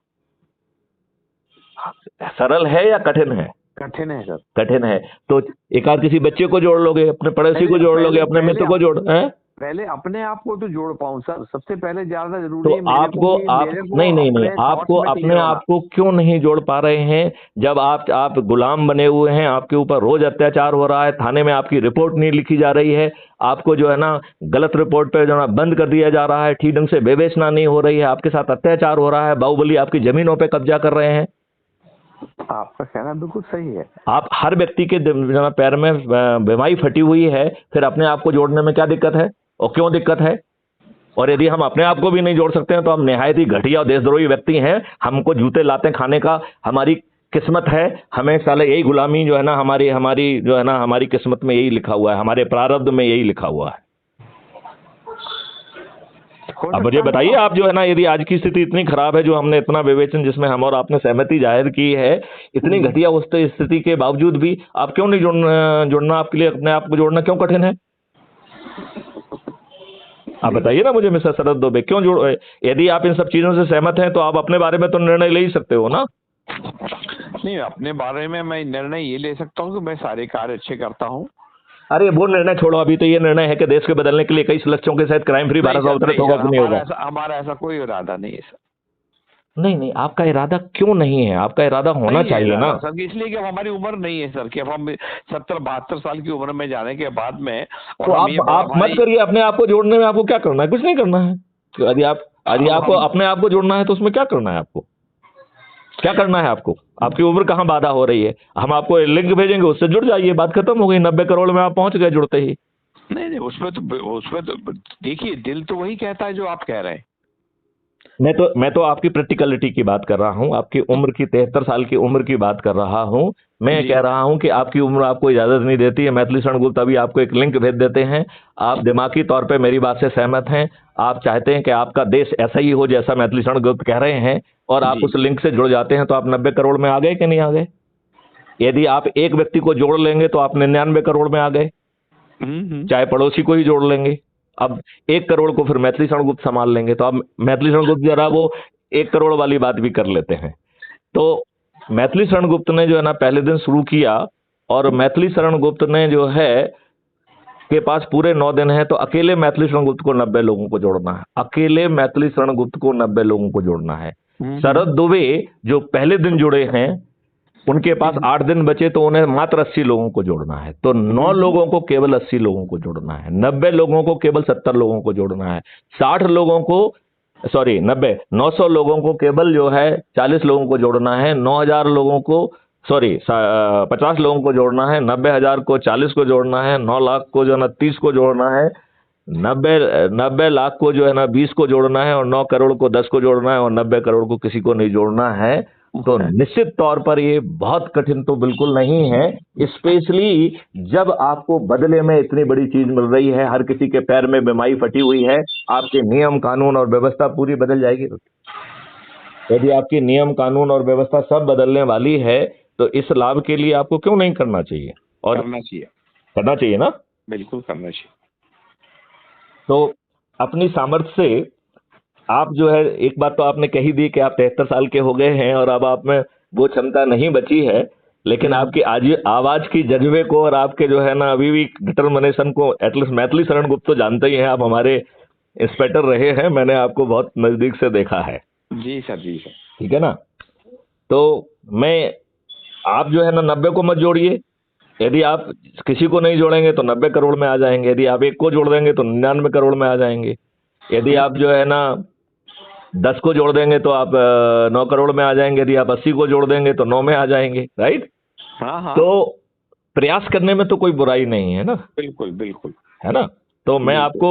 Speaker 1: सरल है या कठिन है?
Speaker 2: कठिन है सर।
Speaker 1: कठिन है। तो एक आध किसी बच्चे को जोड़ लोगे, अपने पड़ोसी को जोड़ लोगे, अपने मित्र को जोड़, हैं?
Speaker 2: पहले अपने आप को तो जोड़ पाऊं सर, सबसे पहले ज्यादा जरूरी
Speaker 1: तो
Speaker 2: है मेरे
Speaker 1: आपको
Speaker 2: को
Speaker 1: आप नहीं नहीं नहीं, आपको अपने आप को क्यों नहीं जोड़ पा रहे हैं? जब आप गुलाम बने हुए हैं, आपके ऊपर रोज अत्याचार हो रहा है, थाने में आपकी रिपोर्ट नहीं लिखी जा रही है, आपको जो है ना गलत रिपोर्ट पे जो है ना बंद कर दिया जा रहा है, ठीक ढंग से विवेचना नहीं हो रही है, आपके साथ अत्याचार हो रहा है, बाहुबली आपकी जमीनों पे कब्जा कर रहे हैं।
Speaker 2: आपका कहना बिल्कुल सही है।
Speaker 1: आप हर व्यक्ति के पैर में बीमारी फटी हुई है, फिर अपने आप को जोड़ने में क्या दिक्कत है और क्यों दिक्कत है? और यदि हम अपने आप को भी नहीं जोड़ सकते हैं तो हम निहायत ही घटिया और देशद्रोही व्यक्ति हैं। हमको जूते लाते खाने का हमारी किस्मत है, हमें साले यही गुलामी जो है ना हमारी जो है ना हमारी किस्मत में यही लिखा हुआ है, हमारे प्रारब्ध में यही लिखा हुआ है। अब मुझे बताइए, आप जो है ना यदि आज की स्थिति इतनी खराब है, जो हमने इतना विवेचन जिसमें हम और आपने सहमति जाहिर की है, इतनी घटिया उस स्थिति के बावजूद भी आप क्यों नहीं जुड़ना आपके लिए अपने आप को जोड़ना क्यों कठिन है? आप बताइए ना मुझे मिस्टर शरद दुबे, क्यों जोड़? यदि आप इन सब चीजों से सहमत हैं तो आप अपने बारे में तो निर्णय ले ही सकते हो ना।
Speaker 2: नहीं, अपने बारे में मैं निर्णय ये ले सकता हूँ कि मैं सारे कार्य अच्छे करता हूँ।
Speaker 1: अरे वो निर्णय छोड़ो, अभी तो ये निर्णय है कि देश के बदलने के लिए कई लक्ष्यों के साथ क्राइम फ्री भारत अवतरित होगा कि नहीं होगा।
Speaker 2: हमारा ऐसा कोई इरादा नहीं है सर।
Speaker 1: नहीं नहीं, आपका इरादा क्यों नहीं है? आपका इरादा होना चाहिए ना
Speaker 2: सर, इसलिए कि हमारी उम्र नहीं है सर, कि अब हम 70-72 साल की उम्र में जाने के बाद में
Speaker 1: तो आप मत करिए। अपने आप को जोड़ने में आपको क्या करना है? कुछ नहीं करना है। यदि आपको अपने आप को जोड़ना है तो उसमें क्या करना है? आपको क्या करना है? आपकी उम्र कहाँ बाधा हो रही है? हम आपको लिंक भेजेंगे, उससे जुड़ जाइए, बात खत्म हो गई। 90 करोड़ में आप पहुंच गए जुड़ते ही।
Speaker 2: नहीं, उसमें तो देखिए, दिल तो वही कहता है जो आप कह रहे हैं।
Speaker 1: मैं तो आपकी प्रैक्टिकलिटी की बात कर रहा हूं, आपकी उम्र की 73 साल की उम्र की बात कर रहा हूं। मैं कह रहा हूं कि आपकी उम्र आपको इजाजत नहीं देती है। मैथिली शरण गुप्त अभी आपको एक लिंक भेज देते हैं। आप दिमागी तौर पे मेरी बात से सहमत हैं, आप चाहते हैं कि आपका देश ऐसा ही हो जैसा मैथिली शरण गुप्त कह रहे हैं, और आप उस लिंक से जुड़ जाते हैं, तो आप 90 करोड़ में आ गए कि नहीं आ गए? यदि आप एक व्यक्ति को जोड़ लेंगे तो आप 99 करोड़ में आ गए, चाहे पड़ोसी को ही जोड़ लेंगे। अब 1 करोड़ को फिर मैथिली शरण गुप्त संभाल लेंगे, तो अब मैथिली शरण गुप्त जरा वो 1 करोड़ वाली बात भी कर लेते हैं। तो मैथिली शरण गुप्त ने जो है ना पहले दिन शुरू किया, और मैथिली शरण गुप्त ने जो है के पास पूरे 9 दिन है, तो अकेले मैथिली शरण गुप्त को 90 लोगों को जोड़ना है। अकेले मैथिली शरण गुप्त को 90 लोगों को जोड़ना है। शरद दुबे जो पहले दिन जुड़े हैं, उनके पास 8 दिन बचे, तो उन्हें मात्र 80 लोगों को जोड़ना है। तो 9 लोगों को केवल 80 लोगों को जोड़ना है, 90 लोगों को केवल 70 लोगों को जोड़ना है, 60 लोगों को 900 लोगों को केवल जो है 40 लोगों को जोड़ना है, 9000 लोगों को 50 लोगों को जोड़ना है, 90,000 को 40 को जोड़ना है, 9 लाख को जो है ना 30 को जोड़ना है, 90 लाख को जो है ना 20 को जोड़ना है, और 9 करोड़ को 10 को जोड़ना है, और 90 करोड़ को किसी को नहीं जोड़ना है। तो निश्चित तौर पर ये बहुत कठिन तो बिल्कुल नहीं है, स्पेशली जब आपको बदले में इतनी बड़ी चीज मिल रही है। हर किसी के पैर में बीमारी फटी हुई है, आपके नियम कानून और व्यवस्था पूरी बदल जाएगी। यदि आपकी नियम कानून और व्यवस्था सब बदलने वाली है, तो इस लाभ के लिए आपको क्यों नहीं करना चाहिए? और करना चाहिए ना,
Speaker 2: बिल्कुल करना चाहिए।
Speaker 1: तो अपनी सामर्थ्य से आप जो है, एक बात तो आपने कही दी कि आप 73 साल के हो गए हैं और अब आप में वो क्षमता नहीं बची है, लेकिन आपकी आज आवाज की जज्बे को और आपके जो है ना अभी भी डिटर्मिनेशन को एटलीस्ट मैथिली शरण गुप्त तो जानते ही हैं। आप हमारे इंस्पेक्टर रहे हैं, मैंने आपको बहुत नजदीक से देखा है।
Speaker 2: जी सर, जी सर।
Speaker 1: ठीक है ना? तो आप जो है ना 90 को मत जोड़िए। यदि आप किसी को नहीं जोड़ेंगे तो 90 करोड़ में आ जाएंगे। यदि आप 1 को जोड़ देंगे तो 99 करोड़ में आ जाएंगे। यदि आप जो है ना 10 को जोड़ देंगे तो आप 9 करोड़ में आ जाएंगे। यदि आप 80 को जोड़ देंगे तो 9 में आ जाएंगे। राइट?
Speaker 2: हाँ।
Speaker 1: तो प्रयास करने में तो कोई बुराई नहीं है ना।
Speaker 2: बिल्कुल बिल्कुल,
Speaker 1: है ना? तो मैं आपको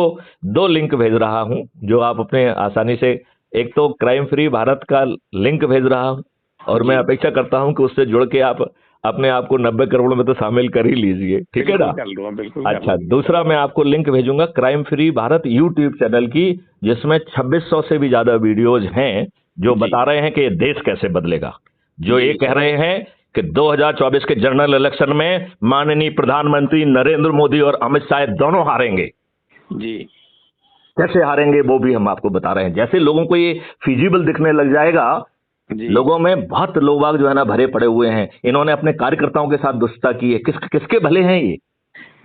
Speaker 1: 2 लिंक भेज रहा हूं, जो आप अपने आसानी से, एक तो क्राइम फ्री भारत का लिंक भेज रहा हूं, और मैं अपेक्षा करता हूं कि उससे जुड़ के आप अपने आप को 90 करोड़ में तो शामिल कर ही लीजिए। ठीक है ना?
Speaker 2: बिल्कुल।
Speaker 1: अच्छा, दूसरा मैं आपको लिंक भेजूंगा crime free Bharat YouTube channel की, जिसमें 2600 से भी ज्यादा वीडियोज हैं जो बता रहे हैं कि ये देश कैसे बदलेगा। जो ये कह रहे हैं कि 2024 के जनरल इलेक्शन में माननीय प्रधानमंत्री नरेंद्र मोदी और अमित शाह दोनों हारेंगे।
Speaker 2: जी।
Speaker 1: कैसे हारेंगे वो भी हम आपको बता रहे हैं। जैसे लोगों को ये फिजिबल दिखने लग जाएगा, लोगों में बहुत लोग जो है ना भरे पड़े हुए हैं, इन्होंने अपने कार्यकर्ताओं के साथ दुष्टता की है, किसके भले हैं ये?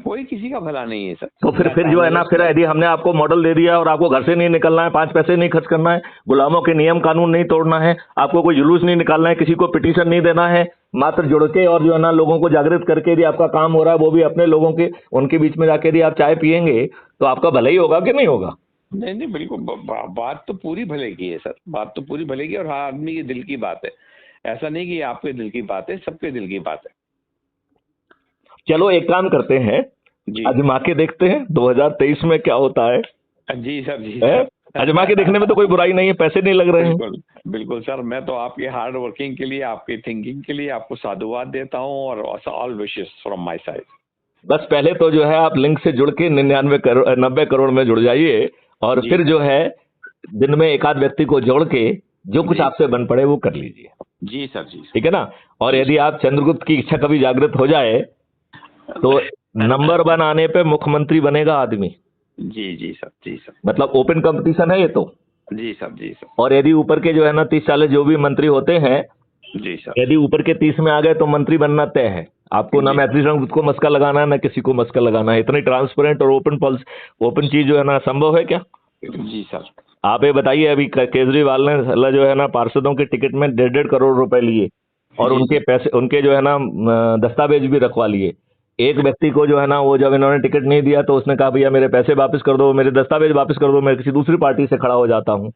Speaker 2: कोई किसी का भला नहीं है सर।
Speaker 1: तो फिर जो है ना, फिर यदि हमने आपको मॉडल दे दिया और आपको घर से नहीं निकलना है, 5 पैसे नहीं खर्च करना है, गुलामों के नियम कानून नहीं तोड़ना है, आपको कोई जुलूस नहीं निकालना है, किसी को पिटीशन नहीं देना है, मात्र जुड़ के और जो है ना लोगों को जागृत करके यदि आपका काम हो रहा है, वो भी अपने लोगों के उनके बीच में जाके यदि आप चाय पियेंगे तो आपका भला ही होगा कि नहीं होगा?
Speaker 2: नहीं नहीं, बिल्कुल बात तो पूरी भले की है सर, बात तो पूरी भले की, और हर आदमी के दिल की बात है। ऐसा नहीं कि आपके दिल की बात है, सबके दिल की बात है।
Speaker 1: चलो एक काम करते हैं, आजमा के देखते हैं 2023 में क्या होता है।
Speaker 2: जी सर, जी
Speaker 1: आजमा के देखने में तो कोई बुराई नहीं है, पैसे नहीं लग रहे हैं।
Speaker 2: बिल्कुल बिल्कुल सर, मैं तो आपके हार्ड वर्किंग के लिए, आपकी थिंकिंग के लिए आपको साधुवाद देता हूँ, और all wishes from my side. बस
Speaker 1: पहले तो जो है आप लिंक से जुड़ के 90 करोड़ में जुड़ जाइए, और फिर जो है दिन में एक आध व्यक्ति को जोड़ के जो कुछ आपसे बन पड़े वो कर लीजिए।
Speaker 2: जी सर, जी
Speaker 1: ठीक है ना। और यदि आप चंद्रगुप्त की इच्छा कभी जागृत हो जाए तो नंबर 1 आने पे मुख्यमंत्री बनेगा आदमी।
Speaker 2: जी जी सर, जी सर।
Speaker 1: मतलब ओपन कंपटीशन है ये तो।
Speaker 2: जी सर, जी सर।
Speaker 1: और यदि ऊपर के जो है ना 30-40 जो भी मंत्री होते हैं,
Speaker 2: जी सर,
Speaker 1: यदि ऊपर के 30 में आ गए तो मंत्री बनना तय है। आपको ना मैथिली शरण को मस्का लगाना है, ना किसी को मस्का लगाना है। इतनी ट्रांसपेरेंट और ओपन चीज जो है ना संभव है क्या?
Speaker 2: जी सर।
Speaker 1: आप ये बताइए, अभी केजरीवाल ने जो है ना पार्षदों के टिकट में 1.5 करोड़ रुपए लिए और उनके पैसे, उनके जो है ना दस्तावेज भी रखवा लिए। एक व्यक्ति को जो है ना, वो जब इन्होंने टिकट नहीं दिया तो उसने कहा भैया मेरे पैसे वापस कर दो, मेरे दस्तावेज वापस कर दो, मैं किसी दूसरी पार्टी से खड़ा हो जाता हूं।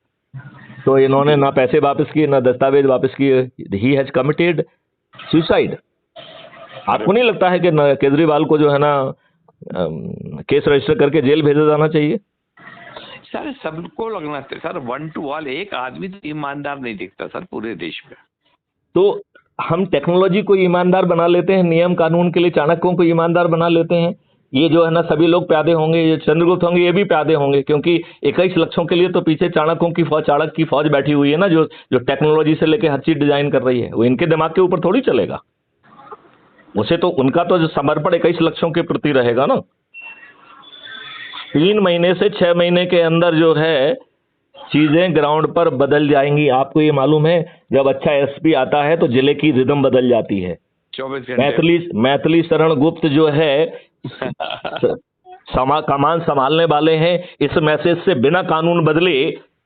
Speaker 1: तो इन्होंने ना पैसे वापस किए ना दस्तावेज वापस किए। He has committed suicide. आपको नहीं लगता है कि केजरीवाल को जो है ना केस रजिस्टर करके जेल भेजा जाना चाहिए?
Speaker 2: सर सबको लगना चाहिए सर, 1 to all। एक आदमी तो ईमानदार नहीं दिखता सर पूरे देश में।
Speaker 1: तो हम टेक्नोलॉजी को ईमानदार बना लेते हैं, नियम कानून के लिए चाणक्यों को ईमानदार बना लेते हैं। ये जो है ना सभी लोग प्यादे होंगे, ये चंद्रगुप्त होंगे, ये भी प्यादे होंगे, क्योंकि 21 लक्षों के लिए तो पीछे चाणक्यों की फौज, चाणक्य की फौज बैठी हुई है ना, जो टेक्नोलॉजी से लेके हर चीज डिजाइन कर रही है। वो इनके दिमाग के ऊपर थोड़ी चलेगा। उसे तो उनका तो जो समर्पण 21 लक्षों के प्रति रहेगा ना। 3 महीने से 6 महीने के अंदर जो है चीजें ग्राउंड पर बदल जाएंगी। आपको ये मालूम है, जब अच्छा एसपी आता है तो जिले की रिदम बदल जाती है।
Speaker 2: 24 घंटे।
Speaker 1: मैथिली शरण गुप्त जो है कमान संभालने वाले हैं। इस मैसेज से बिना कानून बदले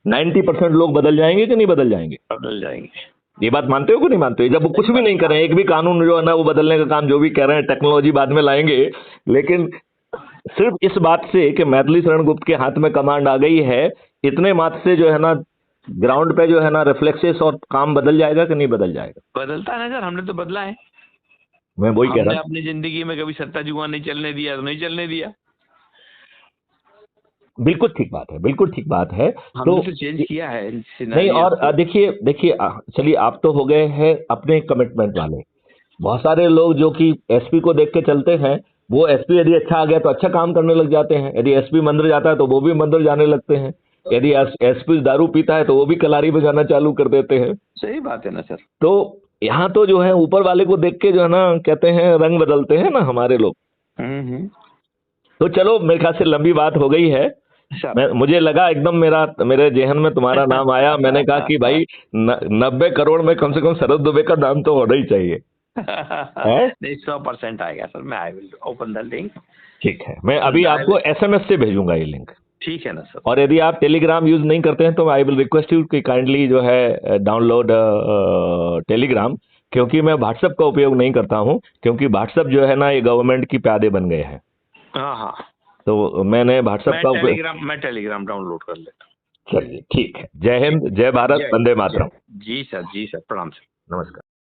Speaker 1: 90% लोग बदल जाएंगे कि नहीं बदल जाएंगे?
Speaker 2: बदल जाएंगे।
Speaker 1: ये बात मानते हो कि नहीं मानते हो? जब वो कुछ भी नहीं करें, एक भी कानून जो है ना वो बदलने का काम जो भी कह रहे हैं, टेक्नोलॉजी बाद में लाएंगे, लेकिन सिर्फ इस बात से कि मैथिली शरण गुप्त के हाथ में कमांड आ गई है, इतने मात्र से जो है ना ग्राउंड पे जो है ना रिफ्लेक्सेस और काम बदल जाएगा कि नहीं बदल जाएगा?
Speaker 2: बदलता है ना सर, हमने तो बदला है।
Speaker 1: मैं वही कह रहा हूं,
Speaker 2: अपनी जिंदगी में कभी सत्ता जुआ नहीं चलने दिया तो नहीं चलने दिया।
Speaker 1: बिल्कुल ठीक बात है, बिल्कुल ठीक बात है।
Speaker 2: तो चेंज किया है
Speaker 1: नहीं। और देखिए चलिए, आप तो हो गए हैं अपने कमिटमेंट वाले। बहुत सारे लोग जो कि एसपी को देख के चलते हैं, वो एसपी यदि अच्छा आ गया तो अच्छा काम करने लग जाते हैं। यदि एसपी मंदिर जाता है तो वो भी मंदिर जाने लगते हैं। यदि एसपी दारू पीता है तो वो भी कलारी बजाना चालू कर देते हैं।
Speaker 2: सही बात है ना सर। तो
Speaker 1: यहाँ तो जो है ऊपर वाले को देख के जो है ना कहते हैं रंग बदलते हैं ना हमारे लोग। तो चलो, मेरे ख्याल से लंबी बात हो गई है। मुझे लगा एकदम मेरे जेहन में तुम्हारा नाम आया। मैंने कहा कि भाई 90 करोड़ में कम से कम शरद दुबे का नाम तो होना ही चाहिए।
Speaker 2: 100% आएगा सर। मैं I will open the link.
Speaker 1: ठीक है, मैं अभी आपको SMS से भेजूंगा ये लिंक।
Speaker 2: ठीक है ना सर।
Speaker 1: और यदि आप टेलीग्राम यूज नहीं करते हैं तो आई विल रिक्वेस्ट यू कि काइंडली जो है डाउनलोड टेलीग्राम, क्योंकि मैं व्हाट्सएप का उपयोग नहीं करता हूं, क्योंकि व्हाट्सएप जो है ना ये गवर्नमेंट की प्यादे बन गए हैं।
Speaker 2: हाँ,
Speaker 1: तो मैंने व्हाट्सएप का उपयोग,
Speaker 2: मैं टेलीग्राम डाउनलोड कर लेता हूँ।
Speaker 1: चलिए ठीक है। जय हिंद, जय भारत, वंदे मातरम।
Speaker 2: जी सर, जी सर, प्रणाम सर।
Speaker 1: नमस्कार।